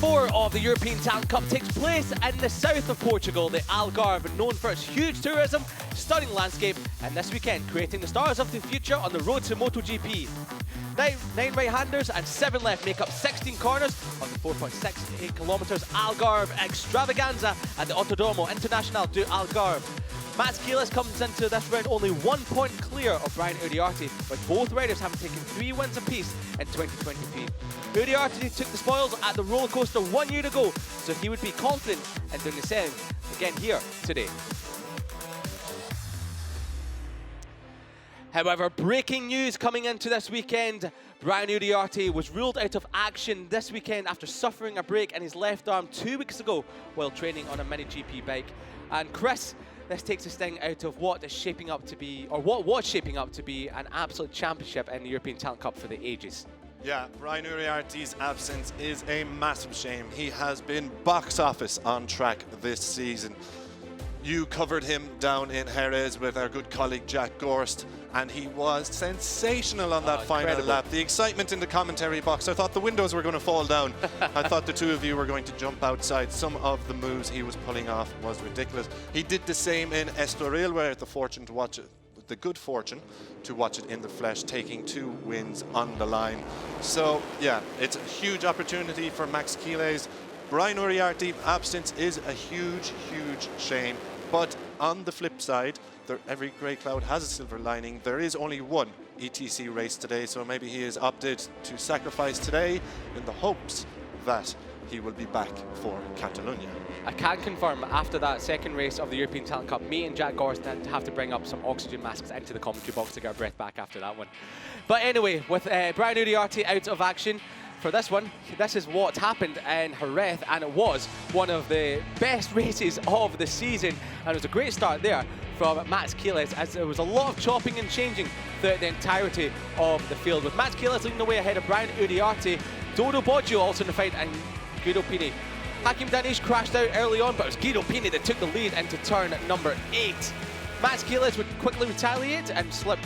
4 of the European Talent Cup takes place in the south of Portugal, the Algarve, known for its huge tourism, stunning landscape, and this weekend creating the stars of the future on the road to MotoGP. 9 right-handers and 7 left make up 16 corners of the 4.68 kilometres Algarve extravaganza at the Autodromo Internacional do Algarve. Mats Keelis comes into this round only 1 point clear of Brian Uriarte, with both riders having taken 3 wins apiece in 2023. Uriarte took the spoils at the roller coaster 1 year ago, so he would be confident in doing the same again here today. However, breaking news coming into this weekend. Brian Uriarte was ruled out of action this weekend after suffering a break in his left arm 2 weeks ago while training on a mini GP bike. And Chris, this takes a sting out of what is shaping up to be, or what was shaping up to be, an absolute championship in the European Talent Cup for the ages. Yeah, Brian Uriarte's absence is a massive shame. He has been box office on track this season. You covered him down in Jerez with our good colleague Jack Gorst, and he was sensational on that final lap. The excitement in the commentary box, I thought the windows were going to fall down. I thought the two of you were going to jump outside. Some of the moves he was pulling off was ridiculous. He did the same in Estoril, where I had the fortune to watch it, the good fortune to watch it in the flesh, taking 2 wins on the line. So yeah, it's a huge opportunity for Max Keelis. Brian Uriarte's absence is a huge, huge shame. But on the flip side, every grey cloud has a silver lining. There is only one ETC race today, so maybe he has opted to sacrifice today in the hopes that he will be back for Catalonia. I can confirm, after that second race of the European Talent Cup, me and Jack Gorst had to have to bring up some oxygen masks into the commentary box to get our breath back after that one. But anyway, with Brian Uriarte out of action, for this one, this is what happened in Jerez, and it was one of the best races of the season, and it was a great start there from Mats Keelis, as there was a lot of chopping and changing throughout the entirety of the field, with Mats Keelis leading the way ahead of Brian Uriarte, Dodo Boggio also in the fight, and Guido Pini. Hakim Danish crashed out early on, but it was Guido Pini that took the lead into turn number 8. Mats Keelis would quickly retaliate and slip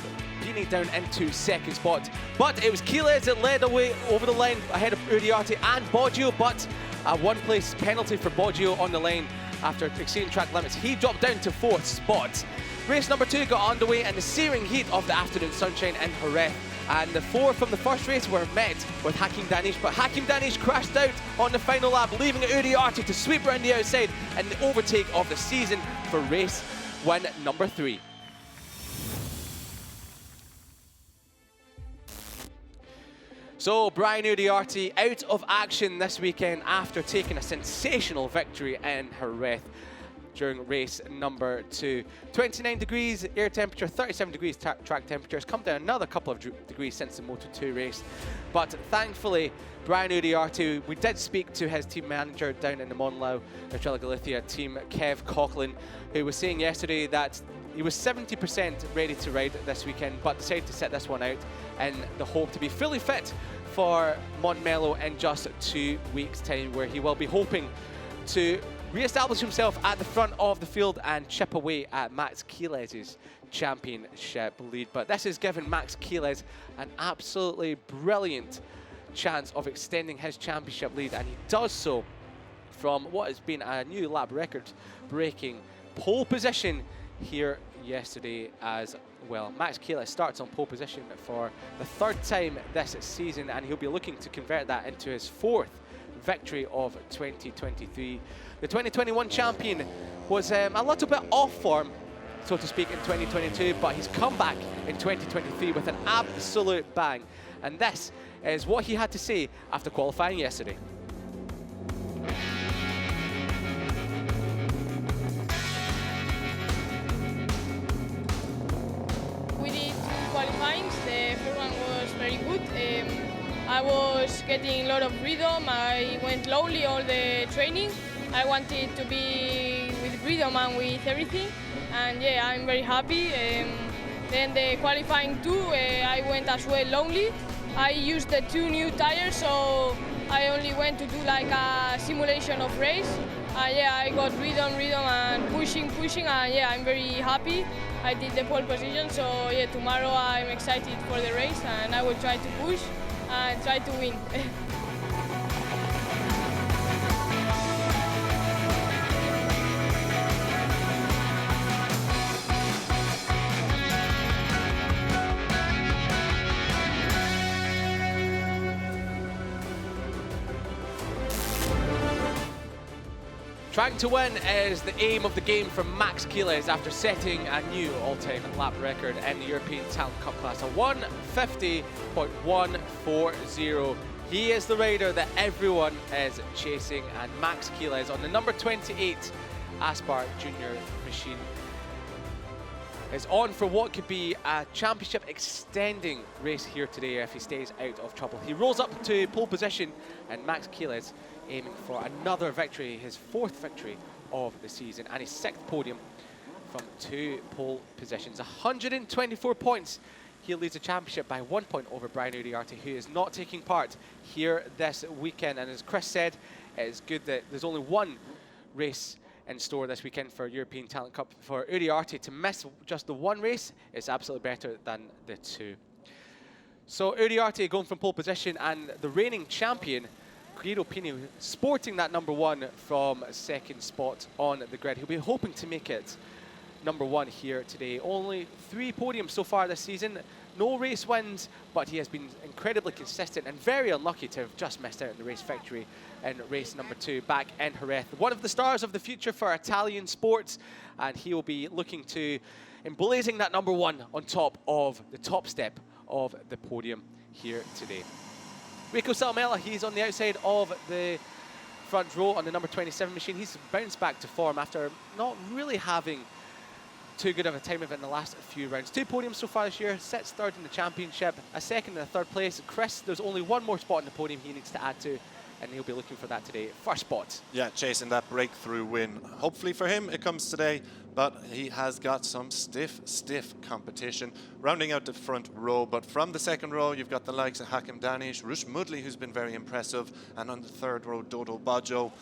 Pini down into second spot. But it was Keelis that led away over the line ahead of Uriarte and Boggio, but a 1-place penalty for Boggio on the line after exceeding track limits. He dropped down to 4th spot. Race number 2 got underway in the searing heat of the afternoon sunshine in Jerez. And the 4 from the first race were met with Hakim Danish, but Hakim Danish crashed out on the final lap, leaving Uriarte to sweep around the outside in the overtake of the season for race win number 3. So Brian Uriarte out of action this weekend after taking a sensational victory in Jerez during race number 2. 29 degrees air temperature, 37 degrees track temperature. It's come down another couple of degrees since the Moto2 race. But thankfully, Brian Uriarte, we did speak to his team manager down in the Monlau Estrella Galicia team, Kev Coughlin, who was saying yesterday that he was 70% ready to ride this weekend, but decided to set this one out in the hope to be fully fit for Montmello in just 2 weeks' time, where he will be hoping to re-establish himself at the front of the field and chip away at Max Keelis' championship lead. But this has given Max Keelis an absolutely brilliant chance of extending his championship lead, and he does so from what has been a new lap record-breaking pole position here yesterday as well. Max Keelis starts on pole position for the 3rd time this season, and he'll be looking to convert that into his 4th victory of 2023. The 2021 champion was a little bit off form, so to speak, in 2022, but he's come back in 2023 with an absolute bang. And this is what he had to say after qualifying yesterday. We did 2 qualifyings. The first one was very good. I was getting a lot of rhythm. I went slowly all the training. I wanted to be with rhythm and with everything, and yeah, I'm very happy. Then the qualifying 2, I went as well lonely. I used the 2 new tires, so I only went to do like a simulation of race. Yeah, I got rhythm and pushing, and yeah, I'm very happy. I did the pole position, so yeah, tomorrow I'm excited for the race, and I will try to push and try to win. Trying to win is the aim of the game for Max Keeles after setting a new all-time lap record in the European Talent Cup class, a 150.140. He is the rider that everyone is chasing, and Max Keeles on the number 28 Aspar Junior machine is on for what could be a championship extending race here today if he stays out of trouble. He rolls up to pole position, and Max Keeles aiming for another victory, his 4th victory of the season and his 6th podium from 2 pole positions. 124 points. He leads the championship by 1 point over Brian Uriarte, who is not taking part here this weekend. And as Chris said, it is good that there's only one race in store this weekend for European Talent Cup. For Uriarte to miss just the one race is absolutely better than the 2. So Uriarte going from pole position, and the reigning champion Guido Pini sporting that number 1 from 2nd spot on the grid. He'll be hoping to make it number 1 here today. Only 3 podiums so far this season, no race wins, but he has been incredibly consistent and very unlucky to have just missed out on the race victory in race number 2 back in Jerez. One of the stars of the future for Italian sports, and he will be looking to emblazing that number 1 on top of the top step of the podium here today. Rico Salmela, he's on the outside of the front row on the number 27 machine. He's bounced back to form after not really having too good of a time of it in the last few rounds. 2 podiums so far this year, sits 3rd in the championship, a 2nd and a 3rd place. Chris, there's only one more spot in the podium he needs to add to, and he'll be looking for that today. 1st spot. Yeah, chasing that breakthrough win. Hopefully for him it comes today, but he has got some stiff competition rounding out the front row. But from the 2nd row, you've got the likes of Hakim Danish, Rush Mudley, who's been very impressive, and on the 3rd row, Dodo Baggio.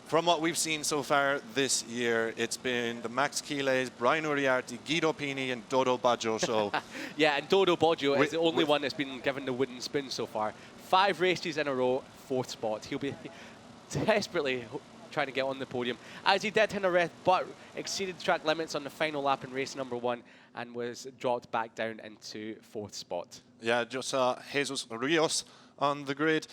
From what we've seen so far this year, it's been the Max Keeles, Brian Uriarte, Guido Pini, and Dodo Baggio show. Yeah, and Dodo Baggio is the only one that's been given the wooden spoon so far. 5 races in a row, 4th spot. He'll be desperately trying to get on the podium, as he did in Jerez, but exceeded track limits on the final lap in race number 1 and was dropped back down into 4th spot. Yeah, just saw Jesus Rios on the grid.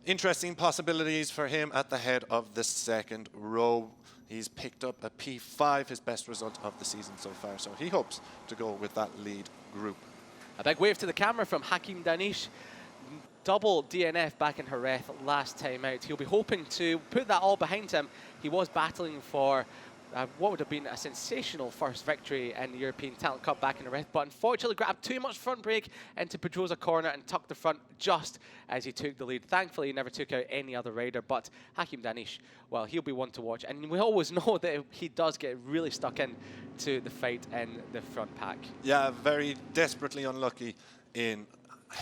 Interesting possibilities for him at the head of the 2nd row. He's picked up a P5, his best result of the season so far, so he hopes to go with that lead group. A big wave to the camera from Hakim Danish. Double DNF back in Jerez last time out. He'll be hoping to put that all behind him. He was battling for what would have been a sensational 1st victory in the European Talent Cup back in Jerez, but unfortunately grabbed too much front brake into Pedrosa corner and tucked the front just as he took the lead. Thankfully, he never took out any other rider, but Hakim Danish, well, he'll be one to watch. And we always know that he does get really stuck in to the fight in the front pack. Yeah, very desperately unlucky in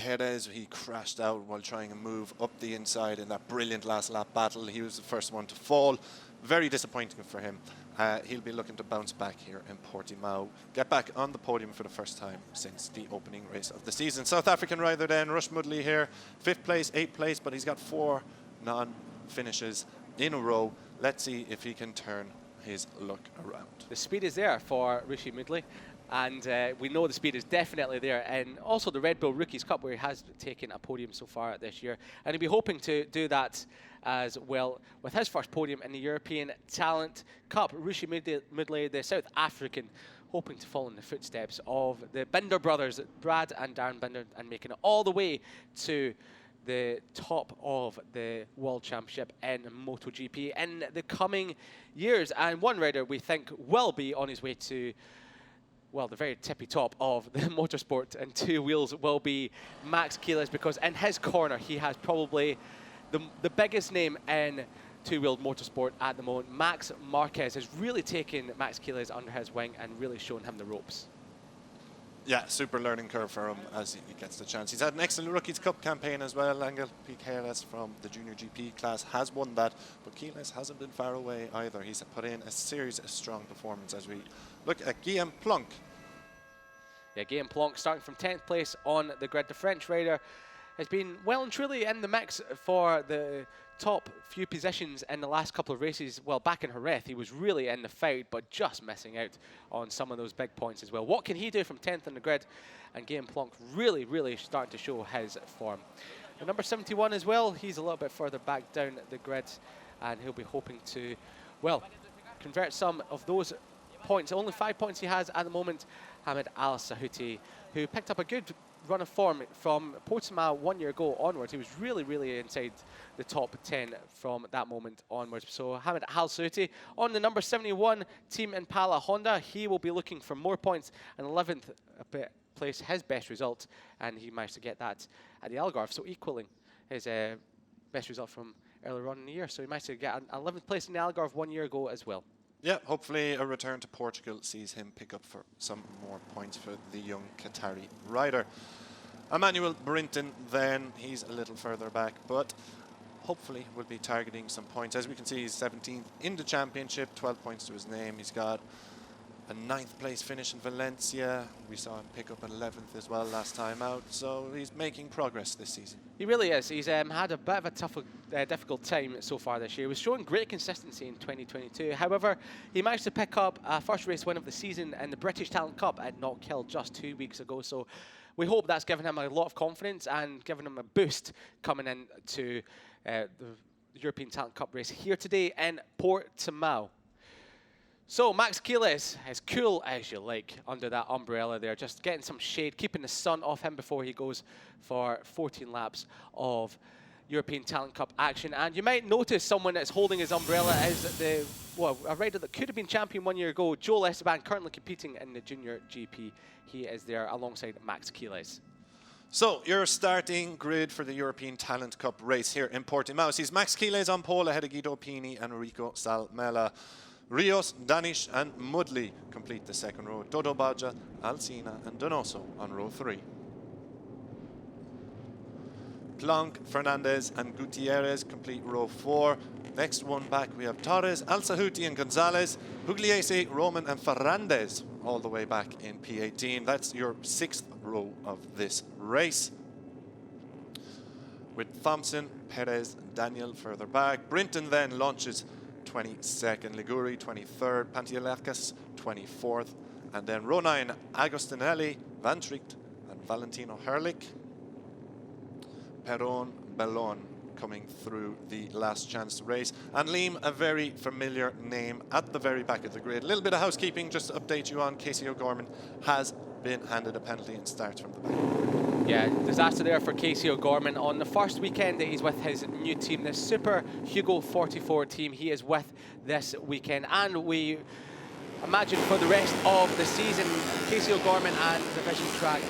Jerez. He crashed out while trying to move up the inside in that brilliant last lap battle. He was the first one to fall. Very disappointing for him. He'll be looking to bounce back here in Portimao, get back on the podium for the first time since the opening race of the season. South African rider then, Rush Mudley here, 5th place, 8th place, but he's got 4 non-finishes in a row. Let's see if he can turn his luck around. The speed is there for Rishi Mudley, and we know the speed is definitely there. And also the Red Bull Rookies Cup, where he has taken a podium so far this year, and he'll be hoping to do that as well with his 1st podium in the European Talent Cup. Rishi Mudley, the South African, hoping to follow in the footsteps of the Binder brothers, Brad and Darren Binder, and making it all the way to the top of the World Championship in MotoGP in the coming years. And one rider we think will be on his way to, well, the very tippy top of the motorsport and 2 wheels will be Max Keeles, because in his corner he has probably the biggest name in 2-wheeled motorsport at the moment. Max Marquez has really taken Max Keeles under his wing and really shown him the ropes. Yeah, super learning curve for him as he gets the chance. He's had an excellent Rookies Cup campaign as well. Angel Piqueras from the JuniorGP class has won that, but Keeles hasn't been far away either. He's put in a series of strong performances as we look at Guillaume Plonk. Yeah, Guillaume Plonk starting from 10th place on the grid. The French rider has been well and truly in the mix for the top few positions in the last couple of races. Well, back in Jerez, he was really in the fight, but just missing out on some of those big points as well. What can he do from 10th on the grid? And Guillaume Plonk really starting to show his form. The number 71 as well, he's a little bit further back down the grid, and he'll be hoping to well, convert some of those points. Only 5 points he has at the moment. Hamid Al Sahuti, who picked up a good run of form from Portimao 1 year ago onwards. He was really inside the top 10 from that moment onwards. So Hamid Al Sahuti on the number 71 Team Impala Honda. He will be looking for more points, and 11th place, his best result, and he managed to get that at the Algarve, so equaling his best result from earlier on in the year. So he managed to get an 11th place in the Algarve 1 year ago as well. Yeah, hopefully a return to Portugal sees him pick up for some more points for the young Qatari rider. Emmanuel Brinton then, he's a little further back, but hopefully will be targeting some points. As we can see, he's 17th in the championship, 12 points to his name. He's got a 9th place finish in Valencia. We saw him pick up an 11th as well last time out, so he's making progress this season. He really is. He's had a bit of a difficult time so far this year. He was showing great consistency in 2022. However, he managed to pick up a first race win of the season in the British Talent Cup at Knockhill just 2 weeks ago. So we hope that's given him a lot of confidence and given him a boost coming into the European Talent Cup race here today in Portimao. So Max Quiles, as cool as you like under that umbrella there, just getting some shade, keeping the sun off him before he goes for 14 laps of European Talent Cup action. And you might notice someone that's holding his umbrella is a rider that could have been champion 1 year ago, Joel Esteban, currently competing in the JuniorGP. He is there alongside Max Quiles. So your starting grid for the European Talent Cup race here in Portimao sees Max Quiles on pole ahead of Guido Pini and Rico Salmela. Rios, Danish and Mudley complete the second row. Dodo Baja, Alcina and Donoso on row 3. Planck, Fernandez and Gutierrez complete row 4. Next one back we have Torres, Al Sahuti and Gonzalez, Pugliese, Roman and Ferrandez all the way back in P18. That's your 6th row of this race. With Thompson, Perez and Daniel further back. Brinton then launches 22nd, Liguri 23rd, Pantielakis 24th, and then row 9, Agostinelli, Van Tricht and Valentino Herlich. Perron, Bellon coming through the last chance race. And Liam, a very familiar name at the very back of the grid. A little bit of housekeeping just to update you on. Casey O'Gorman has been handed a penalty and starts from the back. Yeah, disaster there for Casey O'Gorman. On the first weekend that he's with his new team, the Super Hugo 44 team, he is with this weekend. And we imagine for the rest of the season, Casey O'Gorman and the Vision Track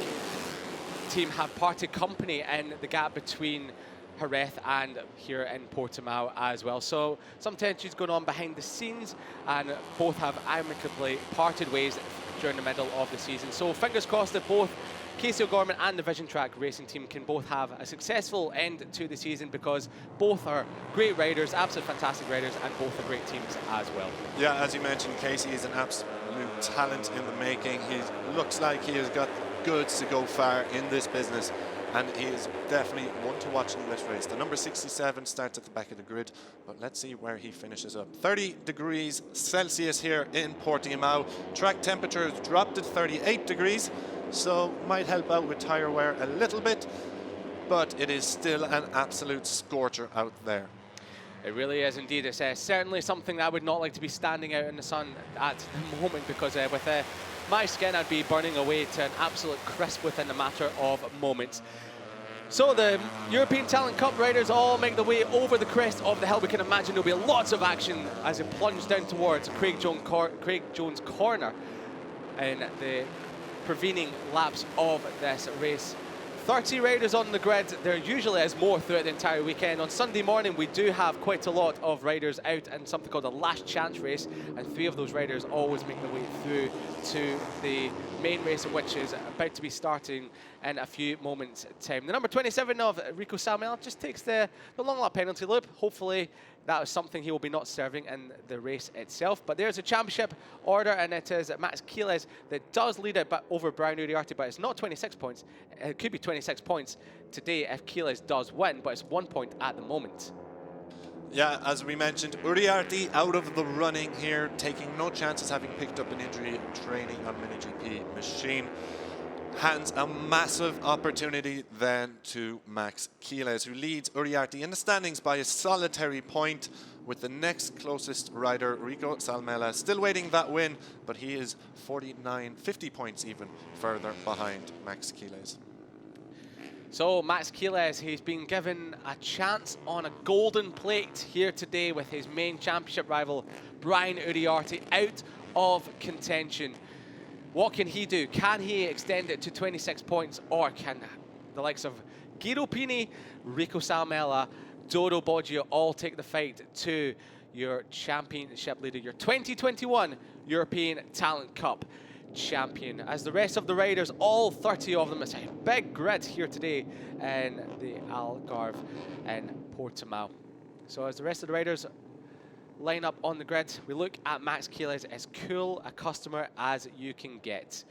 team have parted company in the gap between Jerez and here in Portimao as well. So some tensions going on behind the scenes, and both have amicably parted ways during the middle of the season. So fingers crossed that both Casey O'Gorman and the Vision Track racing team can both have a successful end to the season, because both are great riders, absolute fantastic riders, and both are great teams as well. Yeah, as you mentioned, Casey is an absolute talent in the making. He looks like he has got goods to go far in this business, and he is definitely one to watch in this race. The number 67 starts at the back of the grid, but let's see where he finishes up. 30 degrees Celsius here in Portimao. Track temperature has dropped to 38 degrees, so might help out with tyre wear a little bit, but it is still an absolute scorcher out there. It really is indeed. It's certainly something that I would not like to be standing out in the sun at the moment, because with my skin, I'd be burning away to an absolute crisp within a matter of moments. So the European Talent Cup riders all make their way over the crest of the hill. We can imagine there'll be lots of action as they plunge down towards Craig Jones Corner in the prevening laps of this race. 30 riders on the grid. There usually is more throughout the entire weekend. On Sunday morning, we do have quite a lot of riders out in something called a last chance race, and 3 of those riders always make their way through to the main race, which is about to be starting in a few moments' time. The number 27 of Rico Salmela just takes the long lap penalty loop. Hopefully that is something he will be not serving in the race itself. But there's a championship order, and it is Max Quiles that does lead it over Brian Uriarte, but it's not 26 points. It could be 26 points today if Quiles does win, but it's 1 point at the moment. Yeah, as we mentioned, Uriarte out of the running here, taking no chances, having picked up an injury training on MiniGP machine. Hands a massive opportunity then to Max Quiles, who leads Uriarte in the standings by a solitary point. with the next closest rider, Rico Salmela, still waiting that win, but he is 50 points even further behind Max Quiles. So Max Quiles, he's been given a chance on a golden plate here today with his main championship rival, Brian Uriarte, out of contention. What can he do? Can he extend it to 26 points, or can the likes of Guido Pini, Rico Salmela, Dodo Boggio all take the fight to your championship leader, your 2021 European Talent Cup champion? As the rest of the riders, all 30 of them, it's a big grid here today in the Algarve in Portimao. So as the rest of the riders line up on the grid, we look at Max Quiles, as cool a customer as you can get.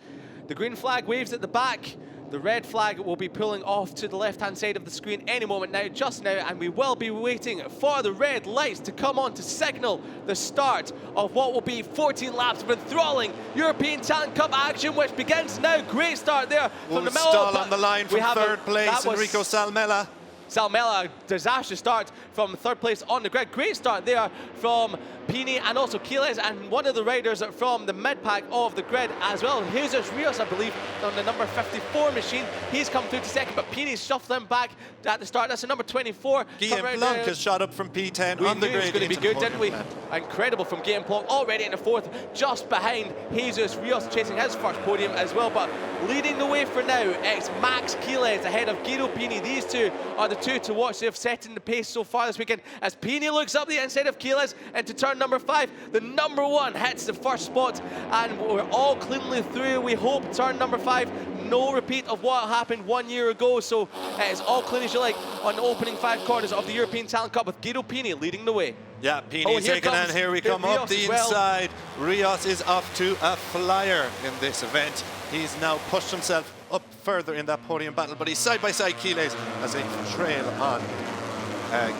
The green flag waves at the back. The red flag will be pulling off to the left-hand side of the screen any moment now, just now, and we will be waiting for the red lights to come on to signal the start of what will be 14 laps of enthralling European Talent Cup action, which begins now. Great start there from the middle. Stall on the line from third place, Enrico Salmela. Salmela, disastrous start from third place on the grid. Great start there from Pini and also Quiles, and one of the riders from the mid-pack of the grid as well. Jesus Rios, I believe, on the number 54 machine. He's come through to second, but Pini's shuffled him back at the start. That's the number 24. Guillaume Blanc has shot up from P10 on the grid. We knew it was going to be good, didn't we? Incredible from Guillaume Blanc, already in the fourth, just behind Jesus Rios, chasing his first podium as well. But leading the way for now, it's Max Quiles ahead of Guido Pini. These two are the two to watch. They've set in the pace so far this weekend as Pini looks up the inside of Quiles into turn number 5. The number 1 hits the first spot, and we're all cleanly through. We hope turn number 5, no repeat of what happened 1 year ago. So it's all clean as you like on the opening 5 corners of the European Talent Cup with Guido Pini leading the way. Yeah, Pini taking in. Here we come up the inside. Rios is off to a flyer in this event. He's now pushed himself up further in that podium battle, but he's side by side Quiles as they trail on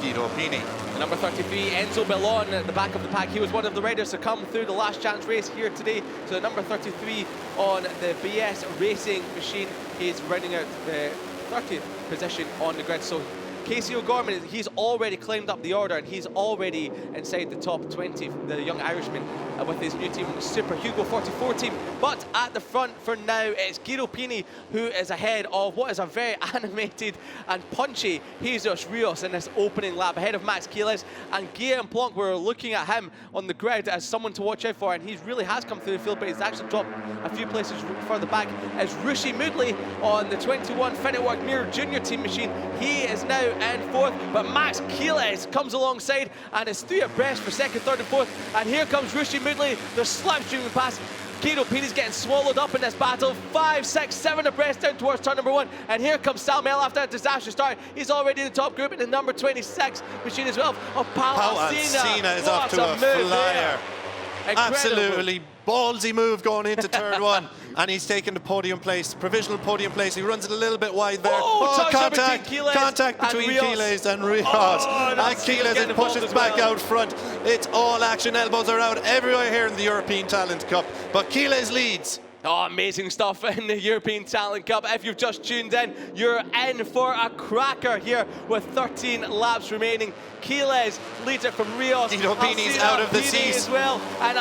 Guido Pini. The number 33, Enzo Bellon, at the back of the pack. He was one of the riders to come through the last chance race here today. So the number 33 on the BS Racing machine, he's running out the 30th position on the grid. So Casey O'Gorman, he's already climbed up the order, and he's already inside the top 20, the young Irishman, with his new team, Super Hugo 44 team. But at the front for now, it's Guido Pini who is ahead of what is a very animated and punchy Jesus Rios in this opening lap, ahead of Max Quiles. And Guillaume Blanc, we're looking at him on the grid as someone to watch out for, and he really has come through the field, but he's actually dropped a few places further back. As Rishi Moodley on the 21 Finetwork Mirror Junior team machine, he is now in fourth, but Max Quiles comes alongside and is 3 abreast for second, third and fourth. And here comes Rishi Moodley, they're slipstreaming past. Guido Pini's getting swallowed up in this battle. 5, 6, 7 abreast down towards turn number 1. And here comes Salmela after a disastrous start. He's already in the top group in the number 26 machine as well. Oh, Pau Alsina is off to a flyer. Absolutely ballsy move going into turn 1, and he's taken the podium place, provisional podium place. He runs it a little bit wide there. Contact between Quiles and Rios. And Quiles pushes back out front. It's all action, elbows are out everywhere here in the European Talent Cup, but Quiles leads. Oh, amazing stuff in the European Talent Cup. If you've just tuned in, you're in for a cracker here with 13 laps remaining. Quiles leads it from Rios. Guido Pini's out of the seat as well. And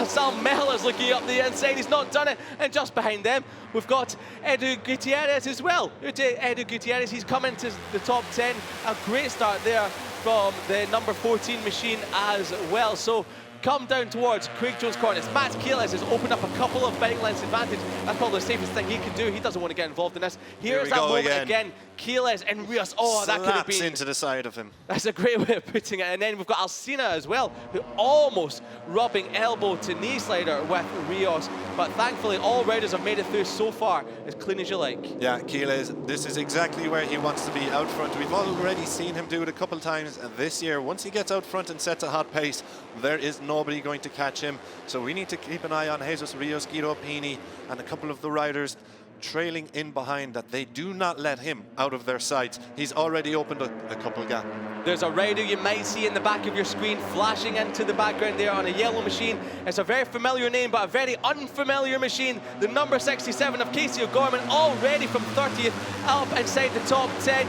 Salmela's looking up the inside. He's not done it. And just behind them, we've got Edu Gutierrez as well. Edu Gutierrez, he's come into the top 10. A great start there from the number 14 machine as well. So come down towards Craig Jones' corners. Max Quiles has opened up a couple of bike lengths advantage. That's probably the safest thing he can do. He doesn't want to get involved in this. Here's that moment again. Quiles and Rios. Oh, that could have been into the side of him. That's a great way of putting it. And then we've got Alsina as well, who almost rubbing elbow to knee slider with Rios. But thankfully, all riders have made it through so far, as clean as you like. Yeah, Quiles, this is exactly where he wants to be, out front. We've already seen him do it a couple of times this year. Once he gets out front and sets a hot pace, there is nobody going to catch him. So we need to keep an eye on Jesus Rios, Guido Pini, and a couple of the riders trailing in behind, that they do not let him out of their sights. He's already opened a couple gap. There's a rider you might see in the back of your screen flashing into the background there on a yellow machine. It's a very familiar name, but a very unfamiliar machine. The number 67 of Casey O'Gorman, already from 30th. up inside the top 10.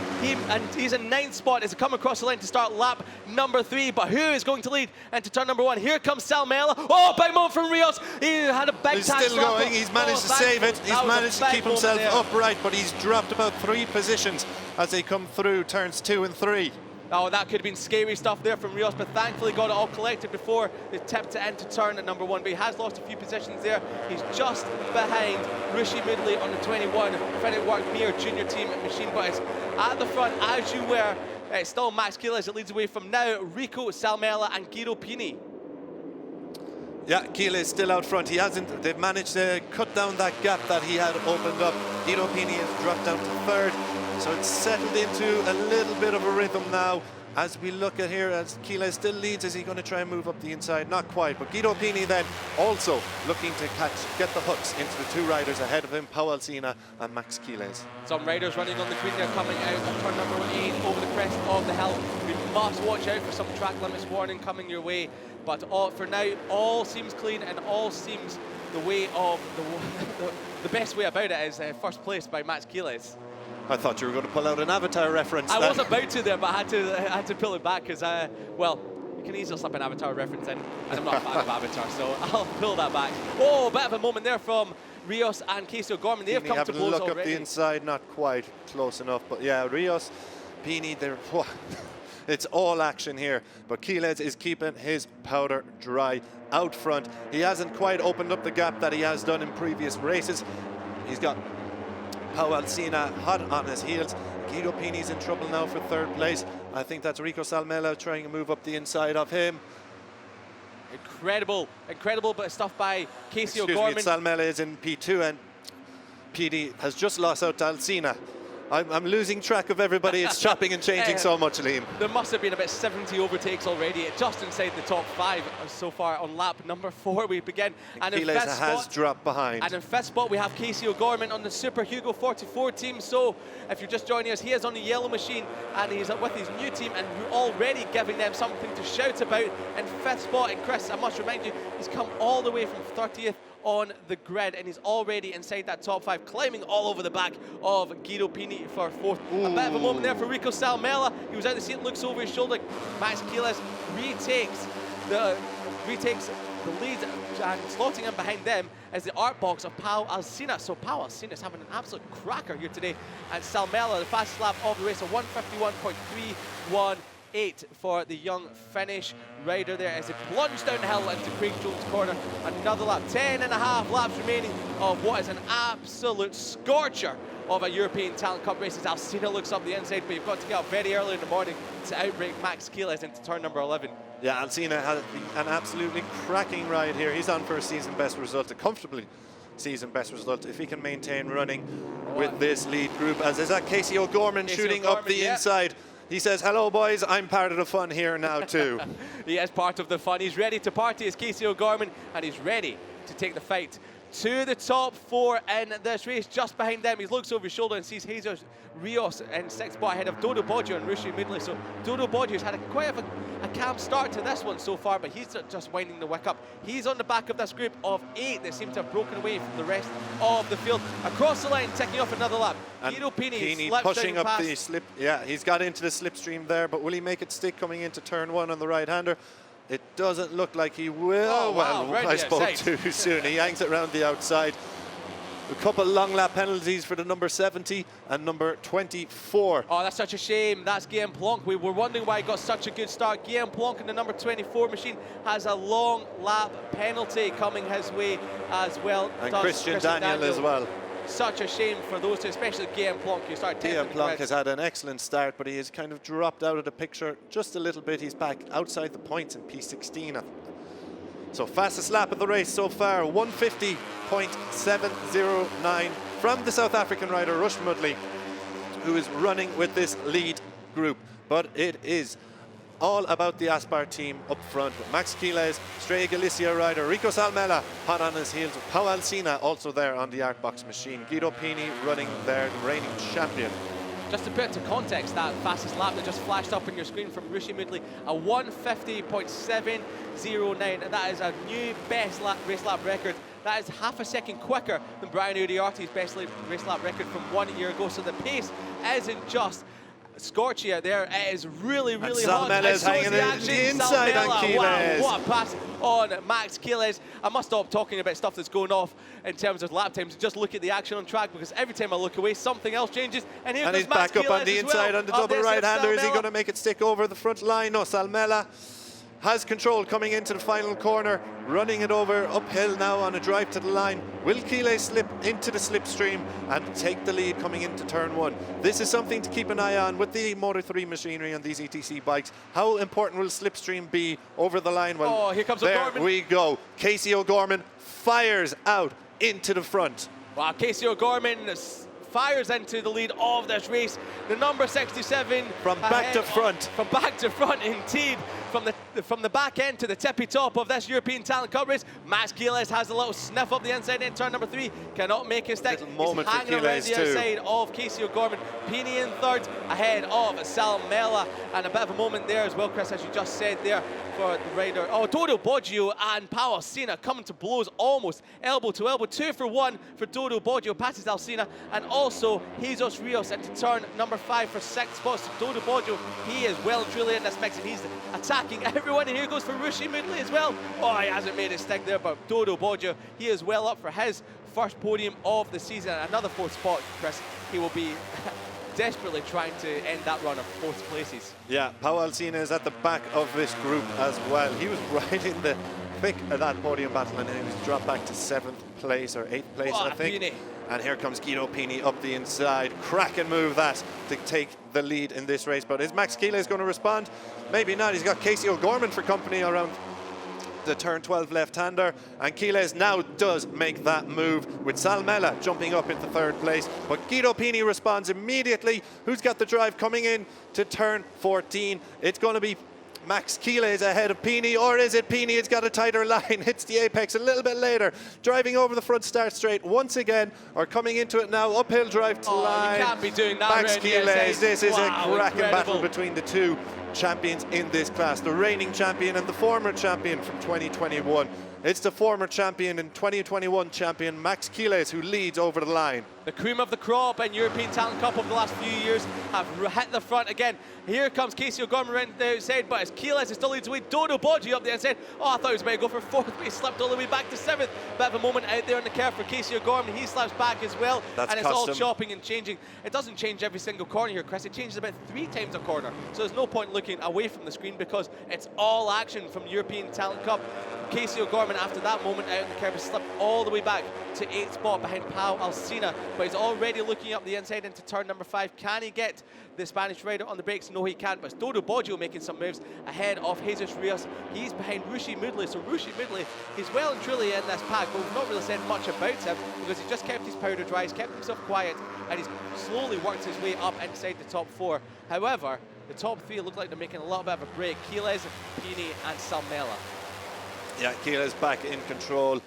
He's in 9th spot as he come across the line to start lap number 3. But who is going to lead into turn number 1? Here comes Salmela. Oh, big moment from Rios. He had a big He's still going. He's managed to save it. He's managed to keep himself upright, but he's dropped about 3 positions as they come through turns 2 and 3. Oh, that could have been scary stuff there from Rios, but thankfully got it all collected before they tipped it into turn at number 1. But he has lost a few positions there. He's just behind Rishi Moodley on the 21. Finetwork near junior team machine, but it's at the front as you were. It's still Max Keeles that leads away from now. Rico, Salmela and Guido Pini. Yeah, Keeles is still out front. They've managed to cut down that gap that he had opened up. Guido Pini has dropped down to 3rd. So it's settled into a little bit of a rhythm now as we look at here as Keeles still leads. Is he going to try and move up the inside? Not quite, but Guido Pini then also looking to get the hooks into the 2 riders ahead of him, Pau Alsina and Max Keeles. Some riders running on the green there coming out of turn number 8 over the crest of the hill. We must watch out for some track limits warning coming your way, but for now all seems clean and all seems the way of the best way about it is first place by Max Keeles. I thought you were going to pull out an Avatar reference. I was about to there, but I had to pull it back because, well, you can easily slip an Avatar reference in, and I'm not a fan of Avatar, so I'll pull that back. Oh, a bit of a moment there from Rios and Casey O'Gorman. They have come to blows look already. Up the inside, not quite close enough, but yeah, Rios, Pini, it's all action here. But Keeles is keeping his powder dry out front. He hasn't quite opened up the gap that he has done in previous races. He's got Pau Alsina hot on his heels. Guido Pini's in trouble now for 3rd place. I think that's Rico Salmela trying to move up the inside of him. Incredible bit of stuff by Casey O'Gorman. Salmela is in P2 and PD has just lost out to Alsina. I'm losing track of everybody. It's chopping and changing so much, Liam. There must have been about 70 overtakes already, just inside the top 5 so far on lap number 4 we begin. And in 5th has dropped behind. And in 5th spot we have Casey O'Gorman on the Super Hugo 44 team. So if you're just joining us, he is on the yellow machine and he's with his new team and already giving them something to shout about. In 5th spot, and Chris, I must remind you, he's come all the way from 30th on the grid and he's already inside that top 5, climbing all over the back of Guido Pini for 4th. A bit of a moment there for Rico Salmela. He was out the seat, looks over his shoulder. Max Keeles retakes the lead and slotting in behind them as the art box of Pau Alsina. So Pau Alsina is having an absolute cracker here today, and Salmela, the fastest lap of the race, a 151.318 for the young Finnish rider there as he plunged downhill into Craig Jones' corner. Another lap, 10.5 laps remaining of what is an absolute scorcher of a European Talent Cup race as Alsina looks up the inside, but you've got to get up very early in the morning to outbreak Max Keeles into turn number 11. Yeah, Alsina had an absolutely cracking ride here. He's on for a season best result, a comfortably season best result if he can maintain running with this lead group. As is that Casey O'Gorman shooting up the inside. He says, hello boys, I'm part of the fun here now too. He is part of the fun. He's ready to party as Casey O'Gorman, and he's ready to take the fight to the top 4 in this race. Just behind them, he looks over his shoulder and sees Jesus Rios in 6th spot ahead of Dodo Boggio and Rishi Moodley. So Dodo Boggio has had quite a calm start to this one so far, but he's just winding the wick up. He's on the back of this group of 8 that seem to have broken away from the rest of the field. Across the line, ticking off another lap. Guido Pini pushing up the slip. Yeah, he's got into the slipstream there, but will he make it stick coming into turn 1 on the right-hander? It doesn't look like he will. Oh, wow. Well, I spoke too soon. He hangs it around the outside. A couple long lap penalties for the number 70 and number 24. Oh, that's such a shame. That's Guillaume Plonk. We were wondering why he got such a good start. Guillaume Plonk in the number 24 machine has a long lap penalty coming his way as well. And Christian Daniel as well. Such a shame for those two, especially Guillaume Plonk. Guillaume Plonk has had an excellent start, but he has kind of dropped out of the picture just a little bit. He's back outside the points in P16. So fastest lap of the race so far, 150.709 from the South African rider Rush Mudley, who is running with this lead group. But it is all about the Aspar team up front with Max Keeles, Stray Galicia rider Rico Salmela hot on his heels with Pau Alsina also there on the Artbox machine. Guido Pini running there, the reigning champion. Just to put into context, that fastest lap that just flashed up on your screen from Rishi Moodley, a 150.709, and that is a new best race lap record That is half a second quicker than Brian Uriarte's best race lap record from 1 year ago. So the pace isn't just scorchy out there. It is really, really hot. Salmela is hanging in the inside on Quiles. Wow, what a pass on Max Quiles. I must stop talking about stuff that's going off in terms of lap times. Just look at the action on track, because every time I look away, something else changes. And here he's comes Max back up on Quiles the as inside well. on the double right-hander. Is he going to make it stick over the front line? No, Salmela has control coming into the final corner, running it over uphill now on a drive to the line. Will Quiles slip into the slipstream and take the lead coming into turn 1? This is something to keep an eye on with the Moto3 machinery on these ETC bikes. How important will slipstream be over the line? Well, here comes there O'Gorman. we go. Casey O'Gorman fires out into the front. Wow, Casey O'Gorman fires into the lead of this race. The number 67 from back to front. From back to front, indeed. From the back end to the tippy top of this European Talent Cup race. Max Quiles has a little sniff up the inside in turn number 3. Cannot make it stick. He's hanging around the outside of Casey O'Gorman. Peony in third, ahead of Salmela. And a bit of a moment there as well, Chris, as you just said there, for the rider. Oh, Dodo Boggio and Pau Alsina coming to blows almost elbow to elbow. 2 for 1 for Dodo Boggio, passes Alsina, and also Jesus Rios into turn number 5 for 6 spots. Dodo Boggio, he is well and truly in this mix, and he's attacking everyone. And here goes for Rushi Moodley as well. Oh, he hasn't made it stick there, but Dodo Boggio, he is well up for his first podium of the season. Another 4th spot, Chris. He will be desperately trying to end that run of 4th places. Yeah, Pau Alsina is at the back of this group as well. He was right in the thick of that podium battle, and he was dropped back to 7th place or 8th place, I think. Peony. And here comes Guido Pini up the inside. Cracking move that to take the lead in this race. But is Max Quiles going to respond? Maybe not. He's got Casey O'Gorman for company around the turn 12 left-hander, and Quiles now does make that move with Salmela jumping up into 3rd place, but Guido Pini responds immediately. Who's got the drive coming in to turn 14? It's going to be Max Quiles ahead of Pini, or is it Pini? It's got a tighter line, hits the apex a little bit later, driving over the front start straight once again, or coming into it now, uphill drive to line. You can't be doing that. Max Quiles, this is a cracking incredible battle between the two champions in this class, the reigning champion and the former champion from 2021. It's the former champion and 2021 champion Max Quiles who leads over the line. The cream of the crop in European Talent Cup over the last few years have hit the front again. Here comes Casey O'Gorman around the outside, but as Quiles is still leads away, Dodo Boggio up the inside. Oh, I thought he was about to go for 4th, but he slipped all the way back to 7th. Bit of a moment out there on the curve for Casey O'Gorman. He slips back as well, and it's all chopping and changing. It doesn't change every single corner here, Chris. It changes about 3 times a corner. So there's no point looking away from the screen, because it's all action from European Talent Cup. Casey O'Gorman, after that moment out on the curve, has slipped all the way back to 8th spot behind Pau Alsina, but he's already looking up the inside into turn number 5. Can he get the Spanish rider on the brakes? No, he can't, but it's Dodo Boggio making some moves ahead of Jesus Rios. He's behind Rushi Moodley, so Rushi Moodley, he's well and truly in this pack, but we've not really said much about him, because he's just kept his powder dry, he's kept himself quiet, and he's slowly worked his way up inside the top 4. However, the top 3 look like they're making a little bit of a break. Quiles, Pini, and Salmela. Yeah, Quiles back in control.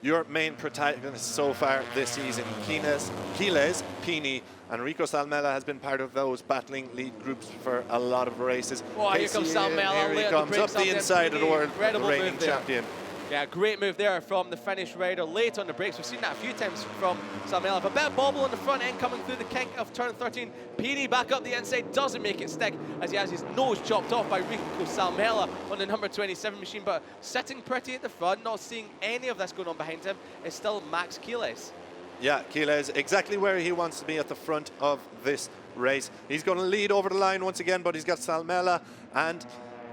Your main protagonists so far this season, Quiles, Pini, and Rico Salmela has been part of those battling lead groups for a lot of races. Oh, here comes Salmela. Here he comes up the inside of the world, the reigning champion. Yeah, great move there from the Finnish rider late on the brakes. We've seen that a few times from Salmela. A bit of bobble on the front end coming through the kink of turn 13. Pini back up the inside, doesn't make it stick as he has his nose chopped off by Rico Salmela on the number 27 machine. But sitting pretty at the front, not seeing any of this going on behind him, is still Max Quiles. Yeah, Quiles exactly where he wants to be at the front of this race. He's going to lead over the line once again, but he's got Salmela and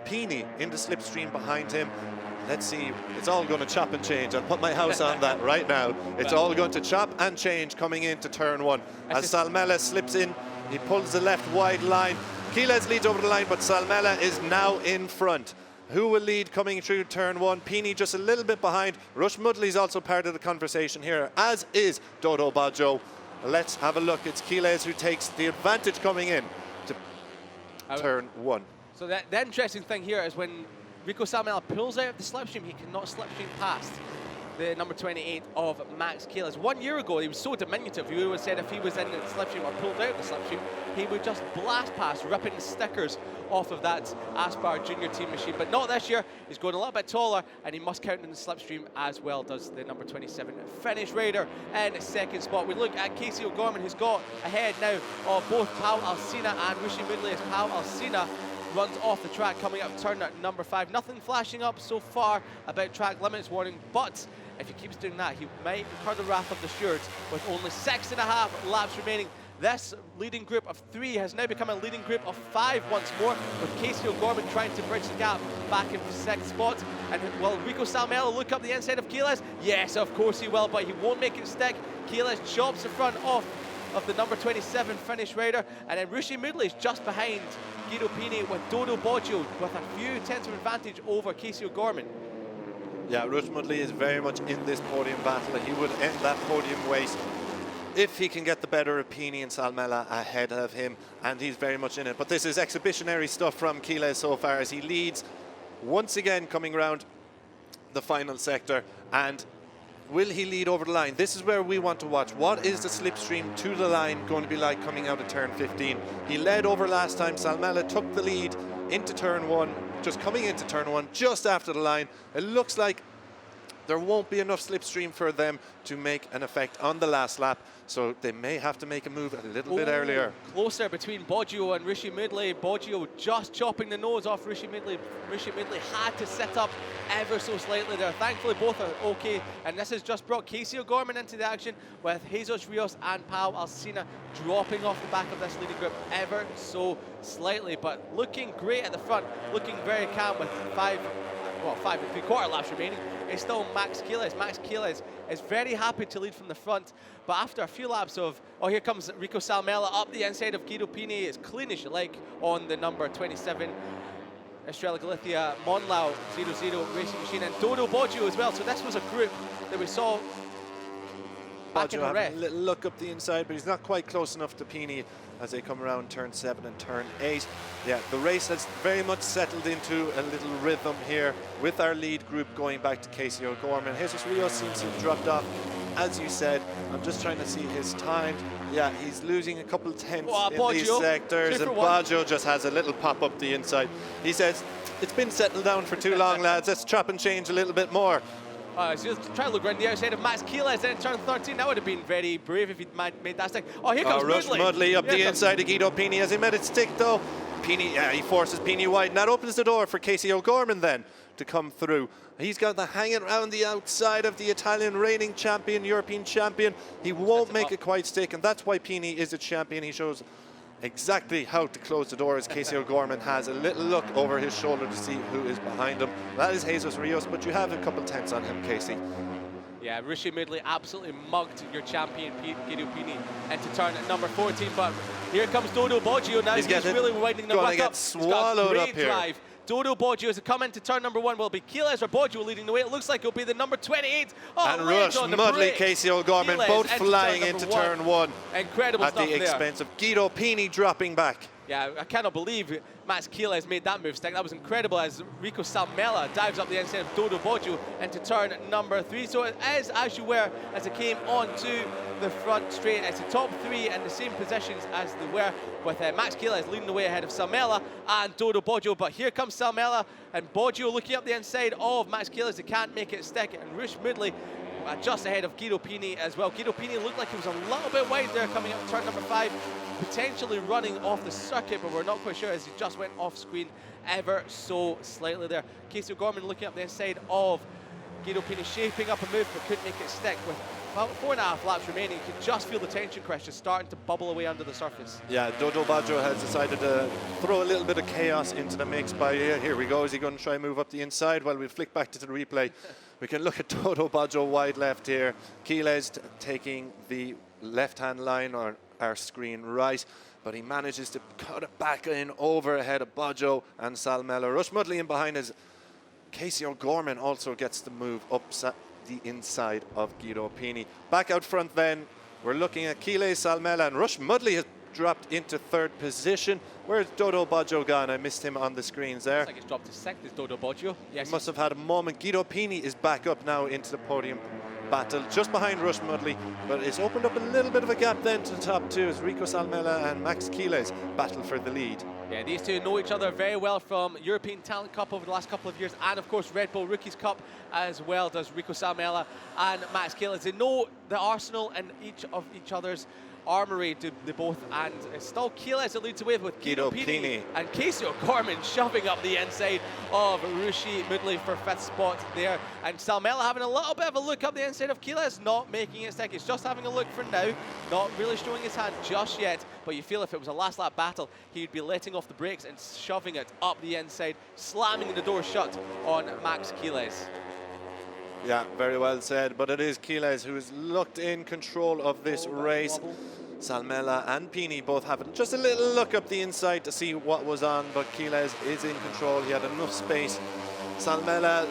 Pini in the slipstream behind him. Let's see, it's all going to chop and change. I'll put my house on that right now. It's all going to chop and change coming into turn 1. As Salmela slips in, he pulls the left wide line. Quiles leads over the line, but Salmela is now in front. Who will lead coming through turn 1? Pini just a little bit behind. Rush Mudley is also part of the conversation here, as is Dodo Boggio. Let's have a look. It's Quiles who takes the advantage coming in to turn 1. So the interesting thing here is when Rico Salmela pulls out of the slipstream, he cannot slipstream past the number 28 of Max Quiles. 1 year ago, he was so diminutive. You would have said if he was in the slipstream or pulled out of the slipstream, he would just blast past, ripping stickers off of that Aspar junior team machine, but not this year. He's going a little bit taller, and he must count in the slipstream as well, does the number 27 Finnish Raider in second spot. We look at Casey O'Gorman, who's got ahead now of both Pau Alsina and Rishi Moodley, as Pau Alsina runs off the track coming up turn at number 5. Nothing flashing up so far about track limits warning, but if he keeps doing that, he might incur the wrath of the stewards with only 6.5 laps remaining. This leading group of 3 has now become a leading group of 5 once more, with Casey O'Gorman trying to bridge the gap back into 6th spot. And will Rico Salmello look up the inside of Keyless? Yes, of course he will, but he won't make it stick. Keyless chops the front off of the number 27 Finnish Raider, and then Rishi Moodley is just behind Guido Pini with Dodo Boggio with a few tenths of advantage over Casey O'Gorman. Yeah, Rush Mudley is very much in this podium battle. He would end that podium race if he can get the better of Pini and Salmela ahead of him, and he's very much in it. But this is exhibitionary stuff from Keyleth so far, as he leads once again coming round the final sector. And will he lead over the line? This is where we want to watch. What is the slipstream to the line going to be like coming out of turn 15? He led over last time. Salmela took the lead into turn 1, just coming into turn 1, just after the line. It looks like there won't be enough slipstream for them to make an effect on the last lap, so they may have to make a move a little bit earlier. Closer between Boggio and Rishi Moodley. Boggio just chopping the nose off Rishi Moodley. Rishi Moodley had to sit up ever so slightly there. Thankfully, both are okay, and this has just brought Casey O'Gorman into the action, with Jesus Rios and Pau Alsina dropping off the back of this leading group ever so slightly, but looking great at the front, looking very calm with 5 and 3/4 laps remaining. It's still Max Keyleth. Max Keyleth is very happy to lead from the front, but after a few laps of, here comes Rico Salmela up the inside of Guido Pini, as clean as you like on the number 27 Estrella Galicia Monlau 00 racing machine, and Dodo Boggio as well. So this was a group that we saw back in Boggio the having a little look up the inside, but he's not quite close enough to Pini as they come around turn 7 and turn 8. Yeah, the race has very much settled into a little rhythm here, with our lead group going back to Casey O'Gorman. Jesus Rios seems to have dropped off, as you said. I'm just trying to see his time. Yeah, he's losing a couple tenths in these sectors, and Boggio just has a little pop up the inside. He says, it's been settled down for too long, lads. Let's chop and change a little bit more. He's just trying to look around the outside of Max Keyleth in turn 13. That would have been very brave if he'd made that stick. Here comes Rush Mudley up the inside of Guido Pini. Has he made it stick though? Pini, he forces Pini wide, and that opens the door for Casey O'Gorman then to come through. He's got the hanging around the outside of the Italian reigning champion, European champion. He won't make it quite stick, and that's why Pini is a champion. He shows exactly how to close the door, as Casey O'Gorman has a little look over his shoulder to see who is behind him. That is Jesus Rios, but you have a couple tenths on him, Casey. Yeah, Rishi Moodley absolutely mugged your champion, Guido Pini, into turn at number 14, but here comes Dodo Boggio now. He's really winding the back up. Swallowed up here. Drive. Dodo Boggio as it come into turn number 1. Will be Keyleth or Boggio leading the way? It looks like it'll be the number 28. And Rush Mudley, Casey O'Gorman, both flying into turn 1. Incredible at the expense of Guido Pini dropping back. Yeah, I cannot believe Max Keyleth made that move stick. That was incredible, as Rico Salmela dives up the inside of Dodo Boggio into turn number 3. So it is as you were as it came onto the front straight. It's the top 3 in the same positions as they were, with Max Keyleth leading the way ahead of Salmela and Dodo Boggio. But here comes Salmela and Boggio looking up the inside of Max Keyleth. They can't make it stick, and Rush Moodley just ahead of Guido Pini as well. Guido Pini looked like he was a little bit wide there coming up turn number 5, potentially running off the circuit, but we're not quite sure, as he just went off screen ever so slightly there. Casey O'Gorman looking up the inside of Guido Pini, shaping up a move but couldn't make it stick. With about 4.5 laps remaining, you can just feel the tension crest starting to bubble away under the surface. Yeah, Dodo Boggio has decided to throw a little bit of chaos into the mix by here we go. Is he going to try and move up the inside? Well, we'll flick back to the replay. We can look at Dodo Boggio wide left here. Keyleth taking the left-hand line on our screen right, but he manages to cut it back in over ahead of Boggio and Salmela. Rush Mudley in behind us. Casey O'Gorman also gets the move up the inside of Guido Pini. Back out front then, we're looking at Keyleth, Salmela, and Rush Mudley has dropped into 3rd position. Where's Dodo Boggio gone? I missed him on the screens there. Looks like he's dropped to 6th, is Dodo Boggio. Yes, he must have had a moment. Guido Pini is back up now into the podium battle just behind Rush Mudley, but it's opened up a little bit of a gap then to the top two as Rico Salmela and Max Quiles battle for the lead. Yeah, these two know each other very well from European Talent Cup over the last couple of years, and of course Red Bull Rookies Cup as well does Rico Salmela and Max Quiles. They know the arsenal and each of each other's armory, do they both, and it's still Quiles that leads the way with Guido Pini and Casey O'Gorman shoving up the inside of Rushi Mudley for 5th spot there, and Salmela having a little bit of a look up the inside of Quiles, not making it stick. He's just having a look for now, not really showing his hand just yet, but you feel if it was a last lap battle, he'd be letting off the brakes and shoving it up the inside, slamming the door shut on Max Quiles. Yeah, very well said, but it is Quiles who is looked in control of this race. Salmela and Pini both having just a little look up the inside to see what was on, but Quiles is in control. He had enough space. Salmela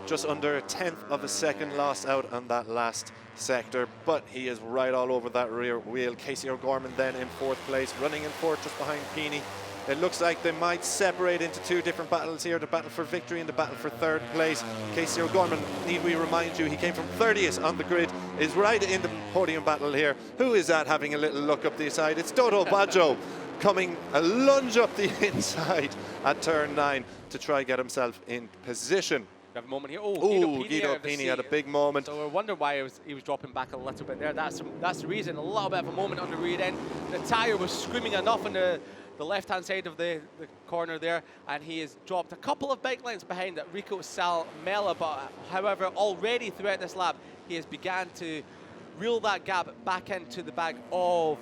just under 1/10 of a second lost out on that last sector, but he is right all over that rear wheel. Casey O'Gorman then in 4th place, running in 4th just behind Pini. It looks like they might separate into two different battles here, the battle for victory and the battle for 3rd place. Casey O'Gorman, need we remind you, he came from 30th on the grid, is right in the podium battle here. Who is that having a little look up the side? It's Dodo Baggio coming a lunge up the inside at turn 9 to try get himself in position. We have a moment here. Guido Pini had a big moment. So I wonder why he was dropping back a little bit there. That's the reason. A little bit of a moment on the rear end. The tyre was screaming enough on the left-hand side of the corner there, and he has dropped a couple of bike lengths behind Rico Salmela, but however, already throughout this lap, he has begun to reel that gap back into the bag of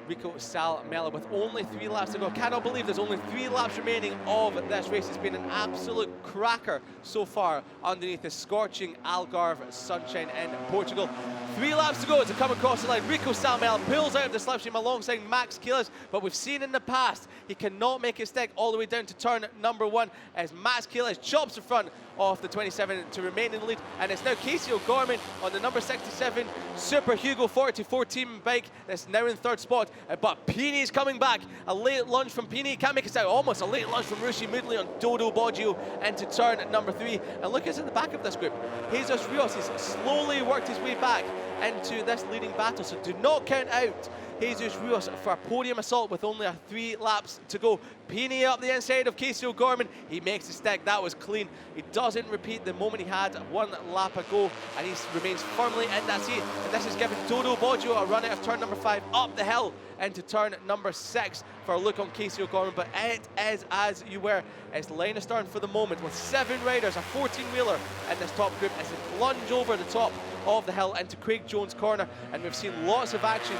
Rico Salmela with only 3 laps to go. Cannot believe there's only 3 laps remaining of this race. It's been an absolute cracker so far underneath the scorching Algarve sunshine in Portugal. 3 laps to go to come across the line. Rico Salmela pulls out of the slipstream alongside Max Quiles, but we've seen in the past he cannot make it stick all the way down to turn number 1 as Max Quiles chops the front of the 27 to remain in the lead, and it's now Casey O'Gorman on the number 67 Super Hugo 44 team bike that's now in 3rd spot, but Pini's coming back. A late lunge from Pini, can't make it out, almost a late lunge from Rushi Mudley on Dodo Baggio into turn number 3, and look who's at the back of this group. Jesus Rios has slowly worked his way back into this leading battle, so do not count out Jesus Rios for a podium assault with only 3 laps to go. Pini up the inside of Casey O'Gorman. He makes the stick. That was clean. He doesn't repeat the moment he had 1 lap ago, and he remains firmly in that seat. And this is giving Dodo Baggio a run out of turn number 5 up the hill into turn number 6 for a look on Casey O'Gorman. But it is as you were. It's line astern for the moment with 7 riders, a 14-wheeler in this top group as they plunge over the top of the hill into Craig Jones' corner, and we've seen lots of action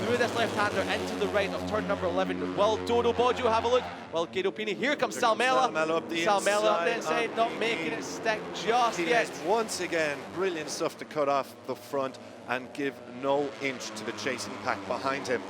through this left-hander into the right of turn number 11. Will Dodo Baggio have a look? Well, Guido Pini, here comes Salmela. Salmela up the inside, not making it stick just yet. Once again, brilliant stuff to cut off the front and give no inch to the chasing pack behind him.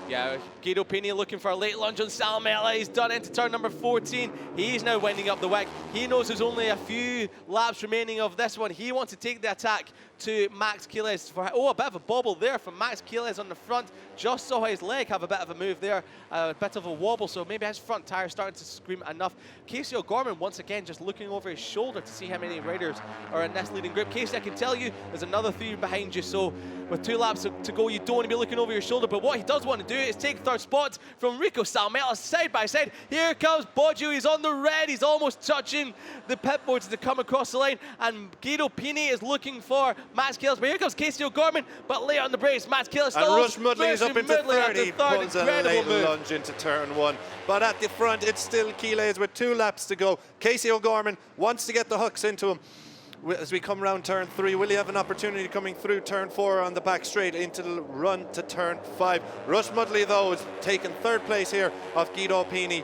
Yeah, Guido Pini looking for a late lunge on Salmela. He's done into turn number 14. He's now winding up the wick. He knows there's only a few laps remaining of this one. He wants to take the attack to Max Quiles. A bit of a bobble there from Max Quiles on the front. Just saw his leg have a bit of a move there, a bit of a wobble, so maybe his front tire starting to scream enough. Casey O'Gorman once again just looking over his shoulder to see how many riders are in this leading group. Casey, I can tell you there's another 3 behind you, so with 2 laps to go, you don't want to be looking over your shoulder, but what he does want to do is take 3rd spot from Rico Salmela side by side. Here comes Baggio, he's on the red, he's almost touching the pit boards to come across the line, and Guido Pini is looking for Max Quiles, but here comes Casey O'Gorman, but late on the brakes, Max Quiles still and Rush Mudley is up into 30, pulls a late lunge into turn 1. But at the front, it's still Quiles with 2 laps to go. Casey O'Gorman wants to get the hooks into him. As we come around turn 3, will he have an opportunity coming through turn 4 on the back straight into the run to turn 5? Rush Mudley, though, is taking 3rd place here of Guido Pini.